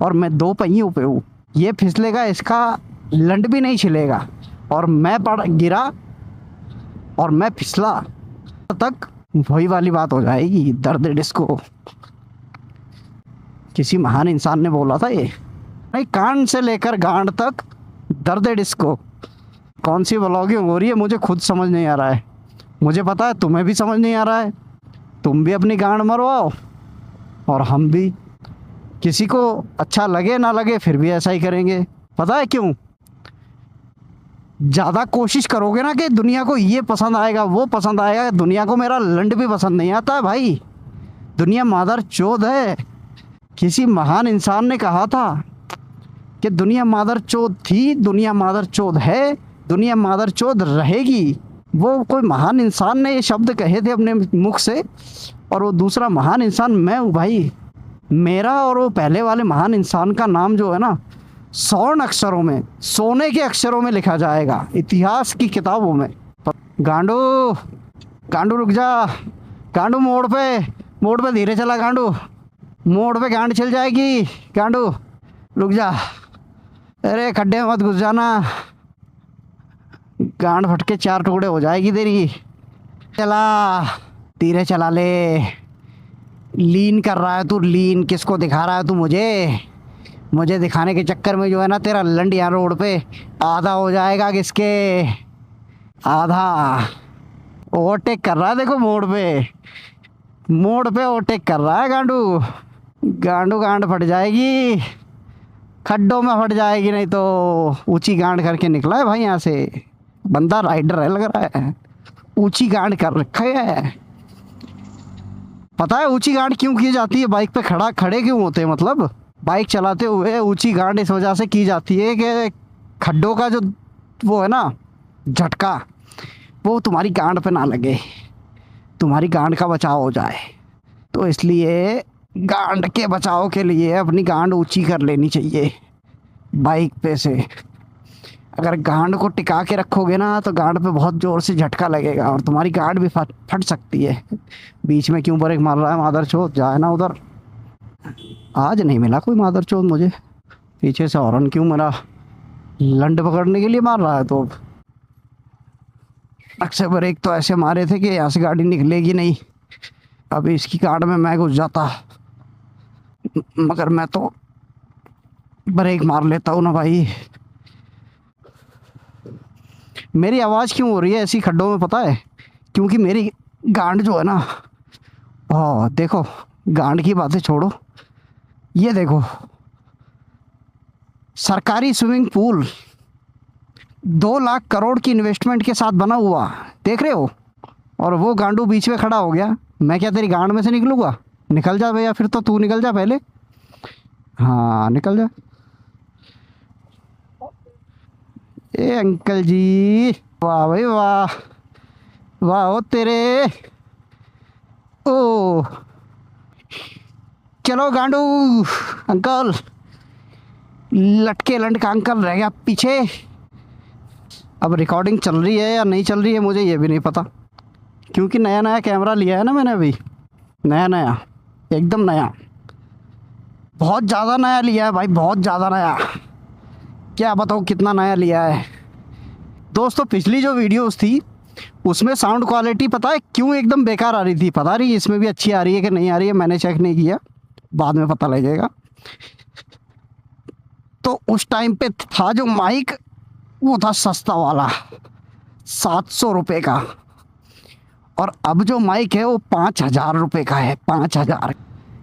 और मैं 2 पहियों पे हूँ। ये फिसलेगा, इसका लंड भी नहीं छिलेगा, और मैं गिरा और मैं फिसला तक वही वाली बात हो जाएगी, दर्द डिस्को। किसी महान इंसान ने बोला था ये, नहीं कान से लेकर गांड तक दर्द डिस्को। कौन सी व्लॉगिंग हो रही है मुझे खुद समझ नहीं आ रहा है। मुझे पता है तुम्हें भी समझ नहीं आ रहा है। तुम भी अपनी गांड मरवाओ और हम भी। किसी को अच्छा लगे ना लगे फिर भी ऐसा ही करेंगे। पता है क्यों? ज़्यादा कोशिश करोगे ना कि दुनिया को ये पसंद आएगा वो पसंद आएगा। दुनिया को मेरा लंड भी पसंद नहीं आता है भाई। दुनिया मादर चोद है। किसी महान इंसान ने कहा था कि दुनिया मादर चोद थी, दुनिया मादर चोद है, दुनिया मादर चोद रहेगी। वो कोई महान इंसान ने ये शब्द कहे थे अपने मुख से, और वो दूसरा महान इंसान मैं हूँ भाई। मेरा और वो पहले वाले महान इंसान का नाम जो है ना, स्वर्ण अक्षरों में, सोने के अक्षरों में लिखा जाएगा इतिहास की किताबों में। गांडू, गांडू रुक जा। गांडू मोड़ पे धीरे चला। गांडू मोड़ पे गांड चल जाएगी। गांडू रुक जा। अरे खड्डे में मत घुस जाना, गांड फट के 4 टुकड़े हो जाएगी तेरी। चला धीरे चला ले। लीन कर रहा है तू, लीन किसको दिखा रहा है तू? मुझे दिखाने के चक्कर में जो है ना तेरा लंड यहाँ रोड पे आधा हो जाएगा। किसके आधा? ओवरटेक कर रहा है, देखो मोड़ पे ओवरटेक कर रहा है गांडू। गांड फट जाएगी, खड्डों में फट जाएगी। नहीं तो ऊंची गांड करके निकला है भाई यहाँ से। बंदा राइडर है लग रहा है, ऊंची गांड कर रखा है। पता है ऊंची गांड क्यों की जाती है? बाइक पे खड़े क्यों होते हैं? मतलब बाइक चलाते हुए ऊंची गांड इस वजह से की जाती है कि खड्डों का जो वो है ना झटका, वो तुम्हारी गांड पे ना लगे, तुम्हारी गांड का बचाव हो जाए। तो इसलिए गांड के बचाव के लिए अपनी गांड ऊंची कर लेनी चाहिए बाइक पे से। अगर गांड को टिका के रखोगे ना तो गांड पे बहुत ज़ोर से झटका लगेगा और तुम्हारी गांड भी फट सकती है। बीच में क्यों ब्रेक मार रहा है मादरचोद? जाए ना उधर। आज नहीं मिला कोई मादरचोद मुझे। पीछे से हॉर्न क्यों मेरा लंड पकड़ने के लिए मार रहा है? तो अक्सर ब्रेक तो ऐसे मारे थे कि यहाँ से गाड़ी निकलेगी नहीं। अभी इसकी गांड में मैं घुस जाता, मगर मैं तो ब्रेक मार लेता हूँ ना भाई। मेरी आवाज़ क्यों हो रही है ऐसी खड्डों में? पता है क्योंकि मेरी गांड जो है ना, देखो गांड की बातें छोड़ो, ये देखो सरकारी स्विमिंग पूल 2 लाख करोड़ की इन्वेस्टमेंट के साथ बना हुआ, देख रहे हो? और वो गांडू बीच में खड़ा हो गया। मैं क्या तेरी गांड में से निकलूँगा? निकल जा भैया, फिर तो तू निकल जा पहले। हाँ निकल जा। ए अंकल जी, वाह भाई वाह, वाह हो तेरे। ओ चलो गांडू अंकल। लटके लंड का अंकल रह गया पीछे। अब रिकॉर्डिंग चल रही है या नहीं चल रही है मुझे ये भी नहीं पता, क्योंकि नया कैमरा लिया है ना मैंने अभी। नया एकदम नया, बहुत ज़्यादा नया लिया है भाई, बहुत ज़्यादा नया। क्या बताऊँ कितना नया लिया है दोस्तों। पिछली जो वीडियोस थी उसमें साउंड क्वालिटी पता है क्यों एकदम बेकार आ रही थी? पता नहीं इसमें भी अच्छी आ रही है कि नहीं आ रही है, मैंने चेक नहीं किया, बाद में पता लगेगा। तो उस टाइम पे था जो माइक, वो था सस्ता वाला 700 रुपये का, और अब जो माइक है वो 5000 रुपये का है। 5000।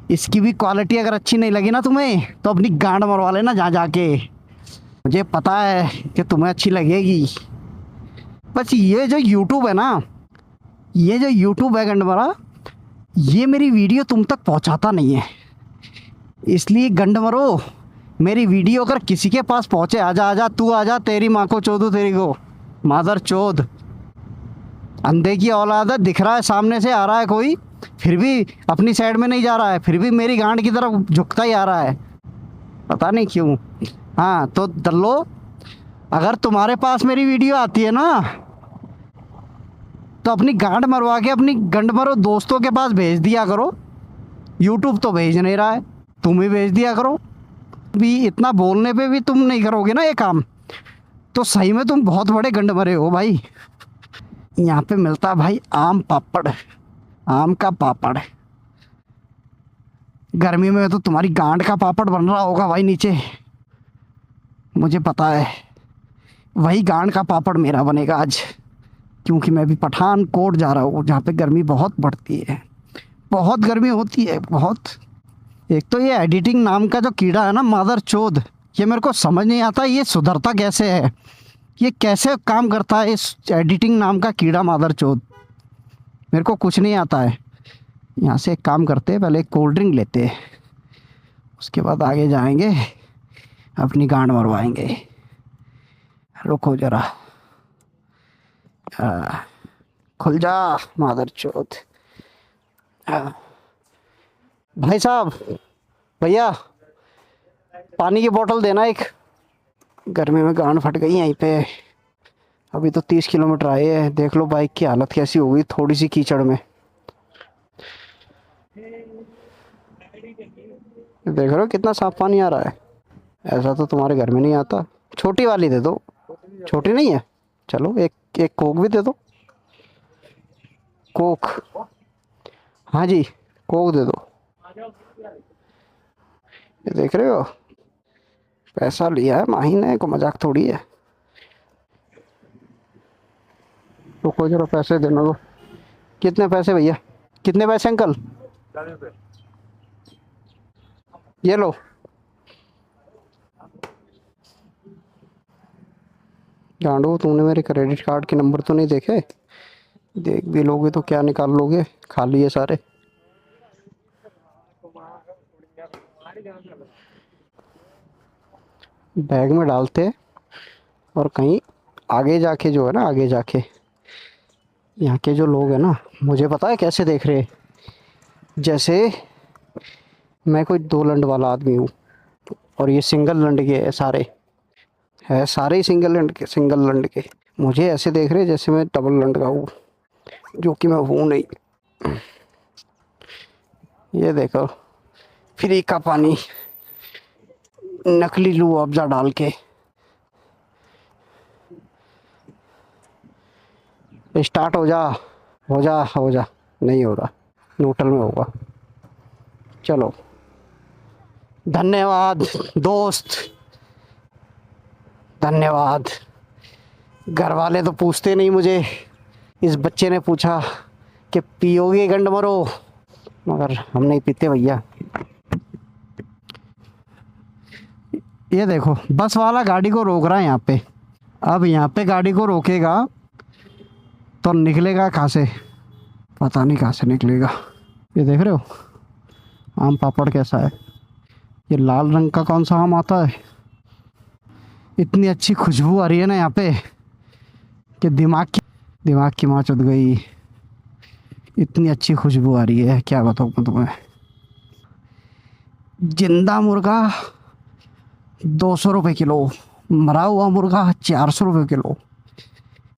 इसकी भी क्वालिटी अगर अच्छी नहीं लगी ना तुम्हें तो अपनी गांड मरवा लेना जहाँ जाके। मुझे पता है कि तुम्हें अच्छी लगेगी। बस ये जो यूट्यूब है ना, ये जो यूट्यूब है गंडमरा, ये मेरी वीडियो तुम तक पहुंचाता नहीं है। इसलिए गंडमरो, मेरी वीडियो अगर किसी के पास पहुंचे, आजा तू आजा, तेरी माँ को चोदू तेरी को, मादर चोद। अंधे की औलाद है, दिख रहा है सामने से आ रहा है कोई, फिर भी अपनी साइड में नहीं जा रहा है, फिर भी मेरी गांड की तरफ झुकता ही आ रहा है, पता नहीं क्यों। हाँ तो दल्लो, अगर तुम्हारे पास मेरी वीडियो आती है ना तो अपनी गांड मरवा के अपनी गंड मरो दोस्तों के पास भेज दिया करो। यूट्यूब तो भेज नहीं रहा है, तुम ही भेज दिया करो। भी इतना बोलने पे भी तुम नहीं करोगे ना ये काम, तो सही में तुम बहुत बड़े गंड मरे हो भाई। यहाँ पे मिलता है भाई आम पापड़, आम का पापड़। गर्मी में तो तुम्हारी गांड का पापड़ बन रहा होगा भाई नीचे, मुझे पता है। वही गांड का पापड़ मेरा बनेगा आज, क्योंकि मैं भी पठानकोट जा रहा हूँ, जहाँ पे गर्मी बहुत बढ़ती है, बहुत गर्मी होती है बहुत। एक तो ये एडिटिंग नाम का जो कीड़ा है ना मादर चोद, ये मेरे को समझ नहीं आता ये सुधरता कैसे है, ये कैसे काम करता है इस एडिटिंग नाम का कीड़ा मादर चोद, मेरे को कुछ नहीं आता है। यहाँ से एक काम करते हैं, पहले एक कोल्ड ड्रिंक लेते हैं, उसके बाद आगे जाएंगे, अपनी गांड मरवाएंगे। रुको जरा, खुल जा मादर चोद। भाई साहब, भैया पानी की बोतल देना एक, गर्मी में गांड फट गई यहीं पे। अभी तो 30 किलोमीटर आए हैं, देख लो बाइक की हालत कैसी हो गई थोड़ी सी कीचड़ में। देख रहे हो कितना साफ पानी आ रहा है, ऐसा तो तुम्हारे घर में नहीं आता। छोटी वाली दे दो, छोटी नहीं है, चलो एक कोक भी दे दो, कोक। हाँ जी कोक दे दो। ये देख रहे हो, पैसा लिया है माही ने, को मजाक थोड़ी है। रुको जरा पैसे देना दो। कितने पैसे भैया, कितने पैसे अंकल? ये लो। गांडू तुमने मेरे क्रेडिट कार्ड के नंबर तो नहीं देखे? देख भी लोगे तो क्या निकाल लोगे, खाली है सारे। बैग में डालते और कहीं आगे जाके जो है ना, आगे जाके यहाँ के जो लोग हैं ना, मुझे पता है कैसे देख रहे हैं, जैसे मैं कोई 2 लंड वाला आदमी हूँ और ये सिंगल लंड के है सारे, है सारे ही सिंगल लंड के। मुझे ऐसे देख रहे हैं जैसे मैं डबल लंड का हूँ, जो कि मैं हूँ नहीं। ये देखो फ्री का पानी, नकली लू अफ़ज़ा डाल के। स्टार्ट हो जा, हो जा, हो जा। नहीं हो रहा, न्यूट्रल में होगा। चलो, धन्यवाद दोस्त, धन्यवाद। घर वाले तो पूछते नहीं मुझे, इस बच्चे ने पूछा कि पियोगे गंड मरो, मगर हम नहीं पीते भैया। ये देखो बस वाला गाड़ी को रोक रहा है यहाँ पे। अब यहाँ पे गाड़ी को रोकेगा तो निकलेगा कहाँ से, पता नहीं कहाँ से निकलेगा। ये देख रहे हो आम पापड़ कैसा है, ये लाल रंग का कौन सा आम आता है। इतनी अच्छी खुशबू आ रही है ना यहाँ पे कि दिमाग की माँ चुद गई। इतनी अच्छी खुशबू आ रही है, क्या बताऊँ मैं तुम्हें। जिंदा मुर्गा 200 रुपये किलो, मरा हुआ मुर्गा 400 रुपये किलो।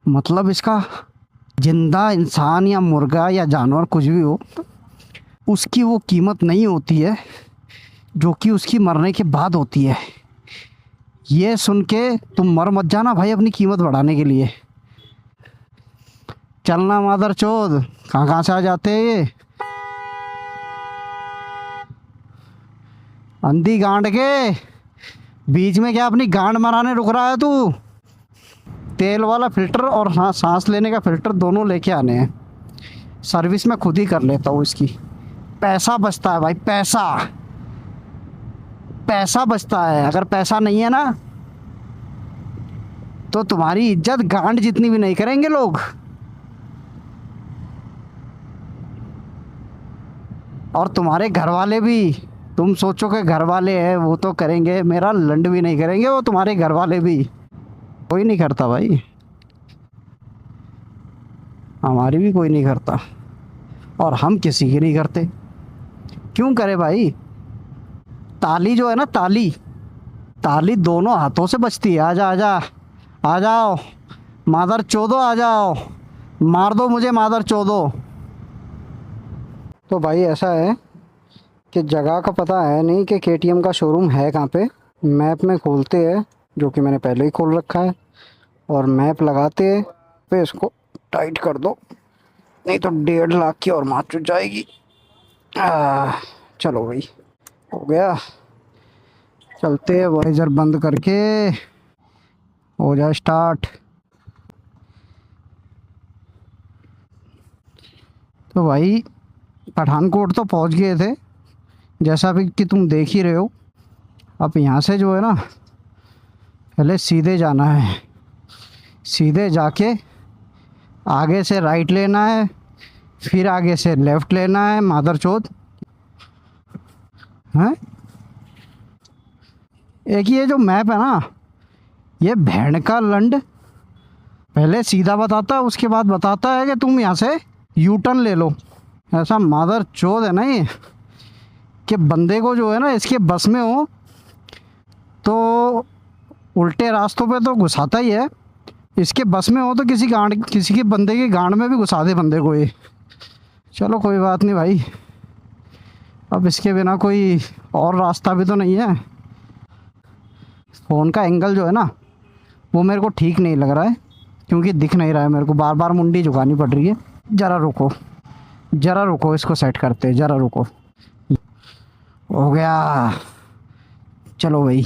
मतलब इसका जिंदा इंसान या मुर्गा या जानवर कुछ भी हो, उसकी वो कीमत नहीं होती है जो कि उसकी मरने के बाद होती है। ये सुन के तुम मर मत जाना भाई अपनी कीमत बढ़ाने के लिए। चलना मादर चोद, कहाँ से आ जाते हैं ये अंधी गांड के। बीच में क्या अपनी गांड मराने रुक रहा है तू? तेल वाला फ़िल्टर और हाँ सांस लेने का फ़िल्टर दोनों लेके आने हैं। सर्विस मैं खुद ही कर लेता हूँ इसकी। पैसा बचता है भाई, पैसा बचता है। अगर पैसा नहीं है ना तो तुम्हारी इज्जत गांड जितनी भी नहीं करेंगे लोग। और तुम्हारे घर वाले भी, तुम सोचो कि घर वाले हैं वो तो करेंगे, मेरा लंड भी नहीं करेंगे वो तुम्हारे घर वाले भी। कोई नहीं करता भाई, हमारी भी कोई नहीं करता और हम किसी की नहीं करते। क्यों करे भाई? ताली जो है ना, ताली दोनों हाथों से बजती है। आजा आजा आ जाओ मादर चोदो, आ जाओ, मार दो मुझे मादर चोदो। तो भाई ऐसा है कि जगह का पता है नहीं कि KTM का शोरूम है कहाँ पे। मैप में खोलते हैं, जो कि मैंने पहले ही खोल रखा है, और मैप लगाते हैं पे इसको टाइट कर दो, नहीं तो 1.5 लाख की और मार चुट जाएगी। चलो भाई, हो गया। चलते हैं, वाइजर बंद करके हो जाए स्टार्ट। तो भाई पठानकोट तो पहुंच गए थे, जैसा भी कि तुम देख ही रहे हो। अब यहाँ से जो है ना, पहले सीधे जाना है, सीधे जाके आगे से राइट लेना है, फिर आगे से लेफ़्ट लेना है। मादरचोद हैं, एक ये जो मैप है ना, ये भेड़ का लंड पहले सीधा बताता है, उसके बाद बताता है कि तुम यहाँ से यू टर्न ले लो। ऐसा मादरचोद है ना ये, कि बंदे को जो है ना इसके बस में हो तो उल्टे रास्तों पे तो घुसाता ही है, इसके बस में हो तो किसी के बंदे की गांड में भी घुसा दे बंदे को ये। चलो कोई बात नहीं भाई, अब इसके बिना कोई और रास्ता भी तो नहीं है। फ़ोन का एंगल जो है ना वो मेरे को ठीक नहीं लग रहा है, क्योंकि दिख नहीं रहा है मेरे को, बार बार मुंडी झुकानी पड़ रही है। ज़रा रुको, इसको सेट करते हैं, ज़रा रुको। हो गया, चलो भाई।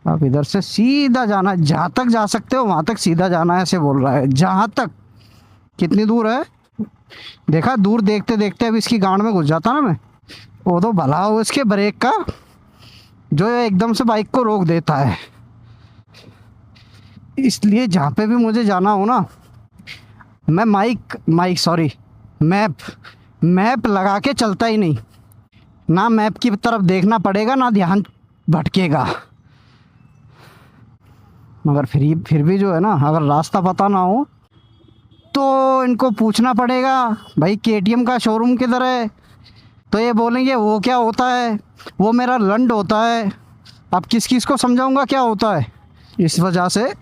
अब इधर से सीधा जाना है, जहाँ तक जा सकते हो वहाँ तक सीधा जाना है, ऐसे बोल रहा है। जहाँ तक, कितनी दूर है देखा, दूर देखते देखते अब इसकी गांड में घुस जाता ना मैं, वो तो भला हो इसके ब्रेक का, जो एकदम से बाइक को रोक देता है। इसलिए जहाँ पे भी मुझे जाना हो ना, मैं मैप लगा के चलता ही नहीं। ना मैप की तरफ देखना पड़ेगा, ना ध्यान भटकेगा। मगर फिर भी जो है ना, अगर रास्ता पता ना हो तो इनको पूछना पड़ेगा, भाई केटीएम का शोरूम किधर है? तो ये बोलेंगे वो क्या होता है, वो मेरा लंड होता है। अब किस को समझाऊंगा क्या होता है? इस वजह से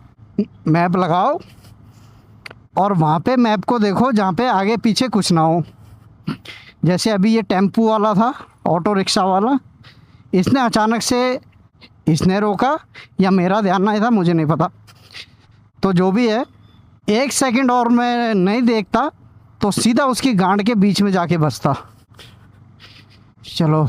मैप लगाओ और वहाँ पे मैप को देखो जहाँ पे आगे पीछे कुछ ना हो। जैसे अभी ये टेम्पू वाला था, ऑटो रिक्शा वाला, इसने अचानक से इसने रोका या मेरा ध्यान नहीं था, मुझे नहीं पता। तो जो भी है, 1 सेकंड और मैं नहीं देखता तो सीधा उसकी गांड के बीच में जाके बसता। चलो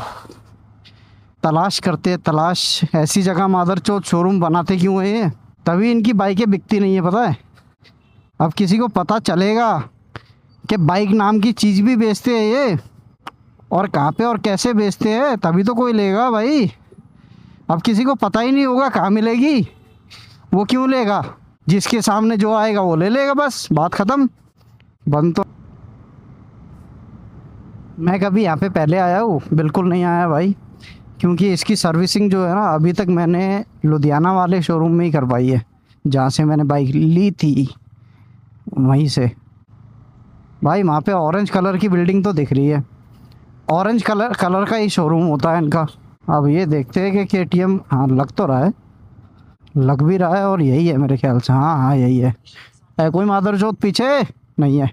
तलाश करते, तलाश ऐसी जगह मादरचोद शोरूम बनाते क्यों है ये? तभी इनकी बाइकें बिकती नहीं है, पता है। अब किसी को पता चलेगा कि बाइक नाम की चीज़ भी बेचते हैं ये, और कहाँ पे और कैसे बेचते हैं, तभी तो कोई लेगा भाई। अब किसी को पता ही नहीं होगा कहाँ मिलेगी, वो क्यों लेगा? जिसके सामने जो आएगा वो ले लेगा, बस बात ख़त्म। बंद तो मैं कभी यहाँ पे पहले आया हूँ? बिल्कुल नहीं आया भाई, क्योंकि इसकी सर्विसिंग जो है ना अभी तक मैंने लुधियाना वाले शोरूम में ही करवाई है, जहाँ से मैंने बाइक ली थी वहीं से। भाई वहाँ पे ऑरेंज कलर की बिल्डिंग तो दिख रही है, ऑरेंज कलर का ही शोरूम होता है इनका। अब ये देखते हैं कि केटीएम, हाँ लग तो रहा है, लग भी रहा है, और यही है मेरे ख्याल से। हाँ यही है। कोई मादरचोद पीछे नहीं है।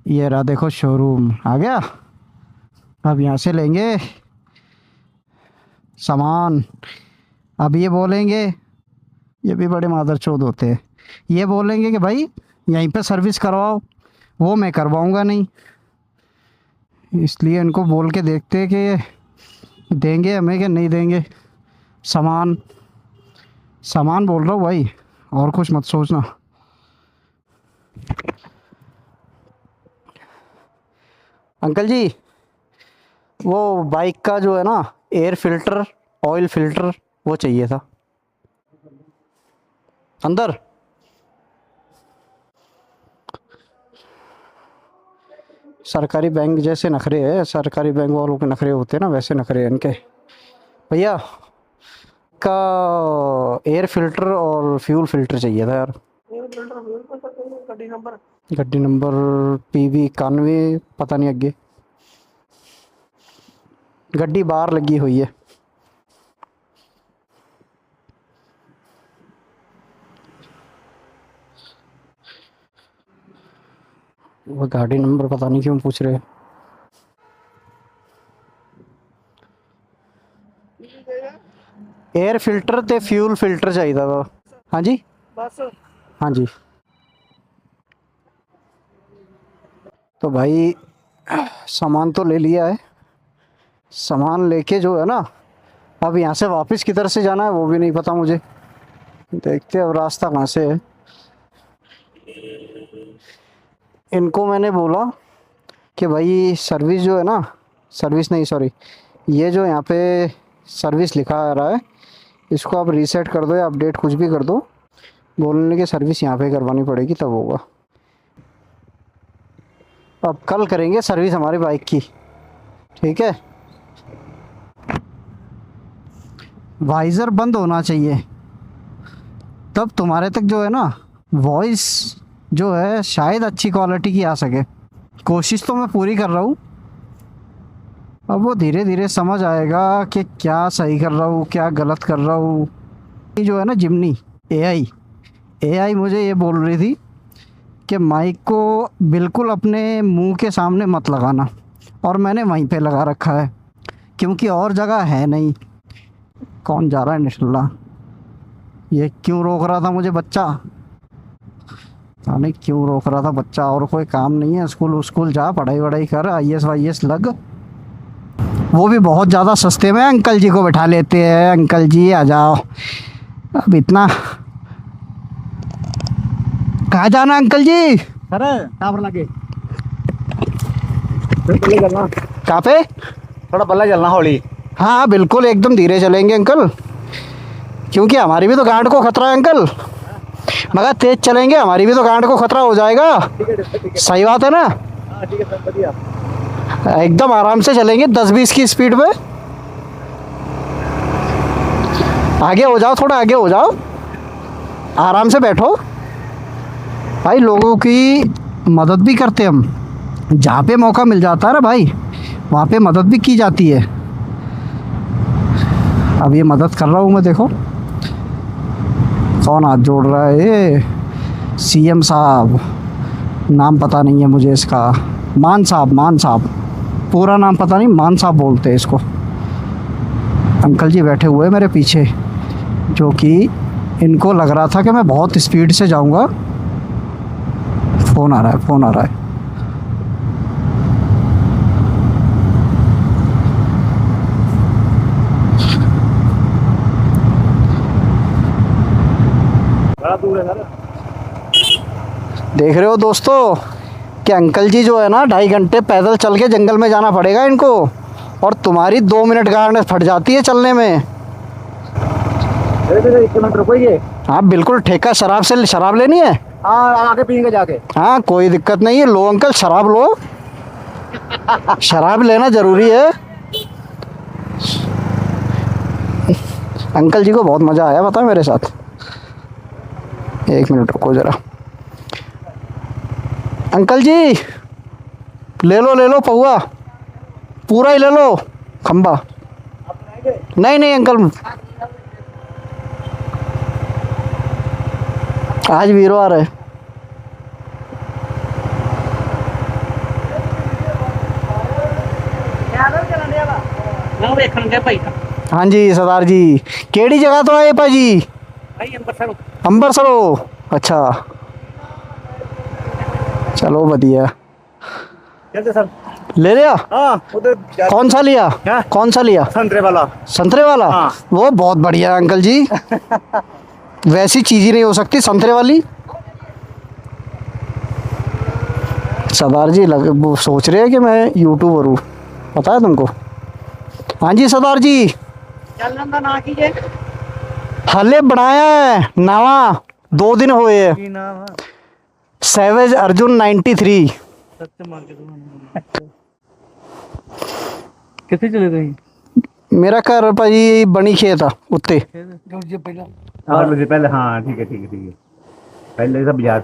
ये रहा, देखो शोरूम आ गया। अब यहाँ से लेंगे सामान। अब ये बोलेंगे, ये भी बड़े मादरचोद होते हैं, ये बोलेंगे कि भाई यहीं पे सर्विस करवाओ, वो मैं करवाऊँगा नहीं। इसलिए इनको बोल के देखते हैं कि देंगे हमें कि नहीं देंगे। सामान बोल रहा हूँ भाई, और कुछ मत सोचना। अंकल जी, वो बाइक का जो है ना एयर फिल्टर, ऑयल फिल्टर, वो चाहिए था अंदर। सरकारी बैंक जैसे नखरे है, सरकारी बैंक वालों के नखरे होते हैं ना, वैसे नखरे हैं इनके। भैया का एयर फिल्टर और फ्यूल फिल्टर चाहिए था यार। गड्डी नंबर PV 91, पता नहीं अगे गड्डी बाहर लगी हुई है। वो गाड़ी नंबर पता नहीं क्यों पूछ रहे। एयर फिल्टर ते फ्यूल फिल्टर चाहिए था। हाँ जी, बस हाँ जी। तो भाई सामान तो ले लिया है, सामान लेके जो है ना अब यहाँ से वापस किधर से जाना है वो भी नहीं पता मुझे। देखते हैं अब रास्ता कहाँ से है। इनको मैंने बोला कि भाई सर्विस जो है ना, सर्विस नहीं सॉरी, ये जो यहाँ पे सर्विस लिखा आ रहा है इसको आप रीसेट कर दो या अपडेट कुछ भी कर दो। बोलने की सर्विस यहाँ पे करवानी पड़ेगी तब होगा। अब कल करेंगे सर्विस हमारी बाइक की, ठीक है। वाइज़र बंद होना चाहिए तब तुम्हारे तक जो है ना वॉइस जो है शायद अच्छी क्वालिटी की आ सके। कोशिश तो मैं पूरी कर रहा हूँ, अब वो धीरे धीरे समझ आएगा कि क्या सही कर रहा हूँ क्या गलत कर रहा हूँ। ये जो है ना जिमनी एआई मुझे ये बोल रही थी कि माइक को बिल्कुल अपने मुंह के सामने मत लगाना, और मैंने वहीं पे लगा रखा है क्योंकि और जगह है नहीं। कौन जा रहा है निशल्ला, ये क्यों रोक रहा था मुझे बच्चा, पता नहीं क्यों रोक रहा था बच्चा। और कोई काम नहीं है, स्कूल जा, पढ़ाई वढ़ाई कर, आईएएस वाईएएस लग। वो भी बहुत ज़्यादा सस्ते में अंकल जी को बैठा लेते हैं, अंकल जी आ जाओ। अब इतना कहाँ जाना है अंकल जी? सर टावर लगे पल्ले चलना, कहाँ पे? थोड़ा पल्ला चलना हौली। हाँ बिल्कुल एकदम धीरे चलेंगे अंकल, क्योंकि हमारी भी तो गांड को खतरा है अंकल। मगर तेज चलेंगे हमारी भी तो गांड को खतरा हो जाएगा। ठीक है सही बात है ना? हाँ ठीक है सर बढ़िया। एकदम आराम से चलेंगे 10-20 की स्पीड पे। आगे हो जाओ, थोड़ा आगे हो जाओ, आराम से बैठो। भाई लोगों की मदद भी करते हम, जहाँ पे मौका मिल जाता है ना भाई वहाँ पे मदद भी की जाती है। अब ये मदद कर रहा हूँ मैं, देखो कौन हाथ जोड़ रहा है, ये सीएम साहब, नाम पता नहीं है मुझे इसका, मान साहब, पूरा नाम पता नहीं, मान साहब बोलते हैं इसको। अंकल जी बैठे हुए मेरे पीछे, जो कि इनको लग रहा था कि मैं बहुत स्पीड से जाऊंगा। फ़ोन आ रहा है। बड़ा दूर है सर। देख रहे हो दोस्तों कि अंकल जी जो है ना 2.5 घंटे पैदल चल के जंगल में जाना पड़ेगा इनको, और तुम्हारी 2 मिनट गाड़ी फट जाती है चलने में। 1 किलोमीटर रुकोगे? हाँ बिल्कुल, ठेका शराब लेनी है? हाँ आगे पीएंगे जाके। हाँ कोई दिक्कत नहीं है, लो अंकल शराब लो, शराब लेना ज़रूरी है। अंकल जी को बहुत मज़ा आया पता है मेरे साथ। 1 मिनट रुको ज़रा। अंकल जी ले लो पौआ, पूरा ही ले लो खंबा। नहीं अंकल, आज वीरवार है। हाँ जी सरदार जी, केड़ी जगह तो आए भाजी? अंबरसरों, अच्छा चलो बढ़िया। चलते सर। ले लिया? हाँ उधर कौन सा लिया? क्या? कौन सा लिया? संतरे वाला। संतरे वाला? हाँ। वो बहुत बढ़िया है अंकल जी। वैसी चीज़ ही नहीं हो सकती संतरे वाली। सरदार जी वो सोच रहे हैं कि मैं यूट्यूबर हूँ, पता है तुमको? हाँ जी सरदार जी। चलना ना कीजिए। हाले बनाया है नवा, 2 दिन हुए है। सैवेज अर्जुन 93। कितने चले थे? मेरा घर भाजी बनी खेत आ उत्ते। 8 बजे पहले। हाँ ठीक है पहले सब बाजार।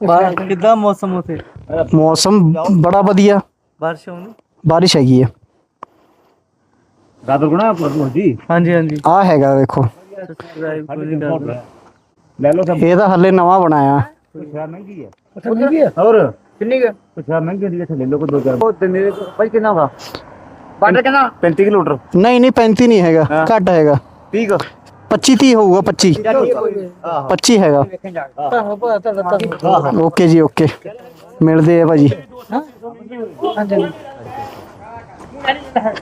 हाँ कितना मौसम होते? मौसम बड़ा बढ़िया, बारिश होनी, बारिश हैगी है। दादर गुना जी। हाँ जी आ हैगा देखो, ले लो सब। ये तो हाले नवा बनाया। महंगी है और कितनी का? कुछ महंगी है, ले लो को 2 भाई कितना होगा? 35 किलोमीटर। नहीं 35 नहीं हैगा, हाँ। घट हैगा। 30 25 होगा 25 25 हैगा ओके जी ओके मिलते हैं भाजी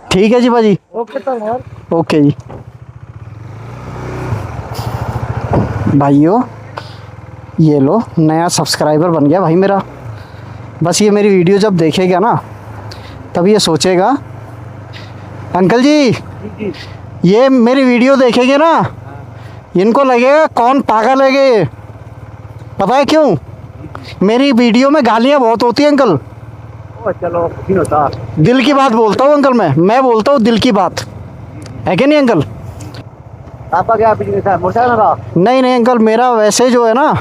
ठीक है जी भाजी ओके जी भाइयों ये लो नया सब्सक्राइबर बन गया भाई मेरा बस ये मेरी वीडियो जब देखेगा ना तब ये सोचेगा अंकल जी ये मेरी वीडियो देखेंगे ना इनको लगेगा कौन पागल है ये पता है क्यों मेरी वीडियो में गालियाँ बहुत होती है अंकल चलो नहीं होता दिल की बात बोलता हूँ अंकल मैं बोलता हूँ दिल की बात है कि नहीं अंकल आपका क्या मोटरसाइकिल था नहीं अंकल मेरा वैसे जो है ना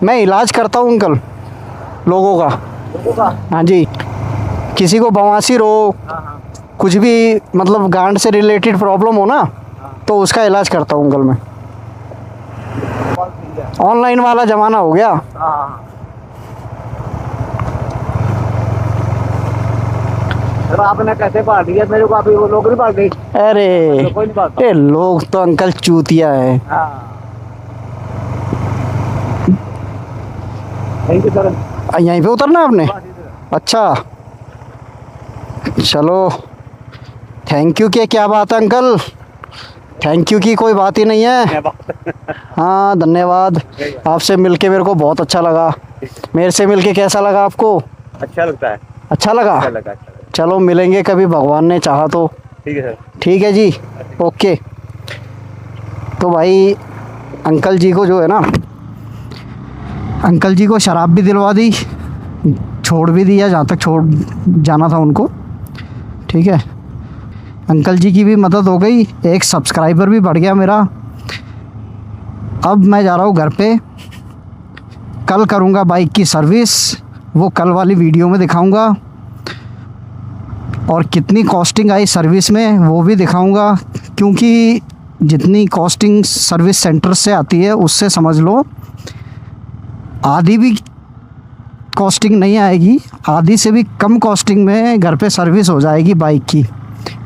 मैं इलाज करता हूँ अंकल लोगों का हाँ जी किसी को बवासीर हो कुछ भी मतलब गांड से रिलेटेड प्रॉब्लम हो ना तो उसका इलाज करता हूँ अंकल मैं ऑनलाइन वाला ज़माना हो गया आपने कैसे पाल दिया मेरे को आप वो लोग नहीं पाल गए अरे कोई नहीं पालता ये लोग तो अंकल चूतिया है यहीं पे उतरना आपने अच्छा चलो थैंक यू की क्या बात है अंकल थैंक यू की कोई बात ही नहीं है हाँ धन्यवाद आपसे मिलके मेरे को बहुत अच्छा लगा मेरे से मिलके कैसा लगा आपको अच्छा लगता है अच्छा लगा चलो मिलेंगे कभी भगवान ने चाहा तो ठीक है सर ठीक है जी ओके तो भाई अंकल जी को जो है ना अंकल जी को शराब भी दिलवा दी छोड़ भी दिया जहाँ तक छोड़ जाना था उनको ठीक है अंकल जी की भी मदद हो गई एक सब्सक्राइबर भी बढ़ गया मेरा अब मैं जा रहा हूँ घर पे कल करूँगा बाइक की सर्विस वो कल वाली वीडियो में दिखाऊँगा और कितनी कॉस्टिंग आई सर्विस में वो भी दिखाऊंगा क्योंकि जितनी कॉस्टिंग सर्विस सेंटर से आती है उससे समझ लो आधी भी कॉस्टिंग नहीं आएगी आधी से भी कम कॉस्टिंग में घर पे सर्विस हो जाएगी बाइक की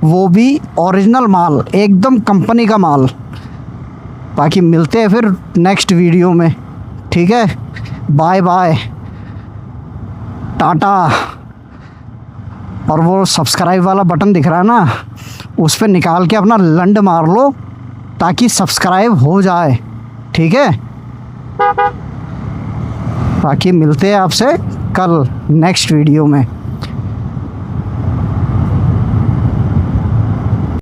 वो भी ओरिजिनल माल एकदम कंपनी का माल बाकी मिलते हैं फिर नेक्स्ट वीडियो में ठीक है बाय बाय टाटा और वो सब्सक्राइब वाला बटन दिख रहा है ना उस पर निकाल के अपना लंड मार लो ताकि सब्सक्राइब हो जाए ठीक है बाकी मिलते हैं आपसे कल नेक्स्ट वीडियो में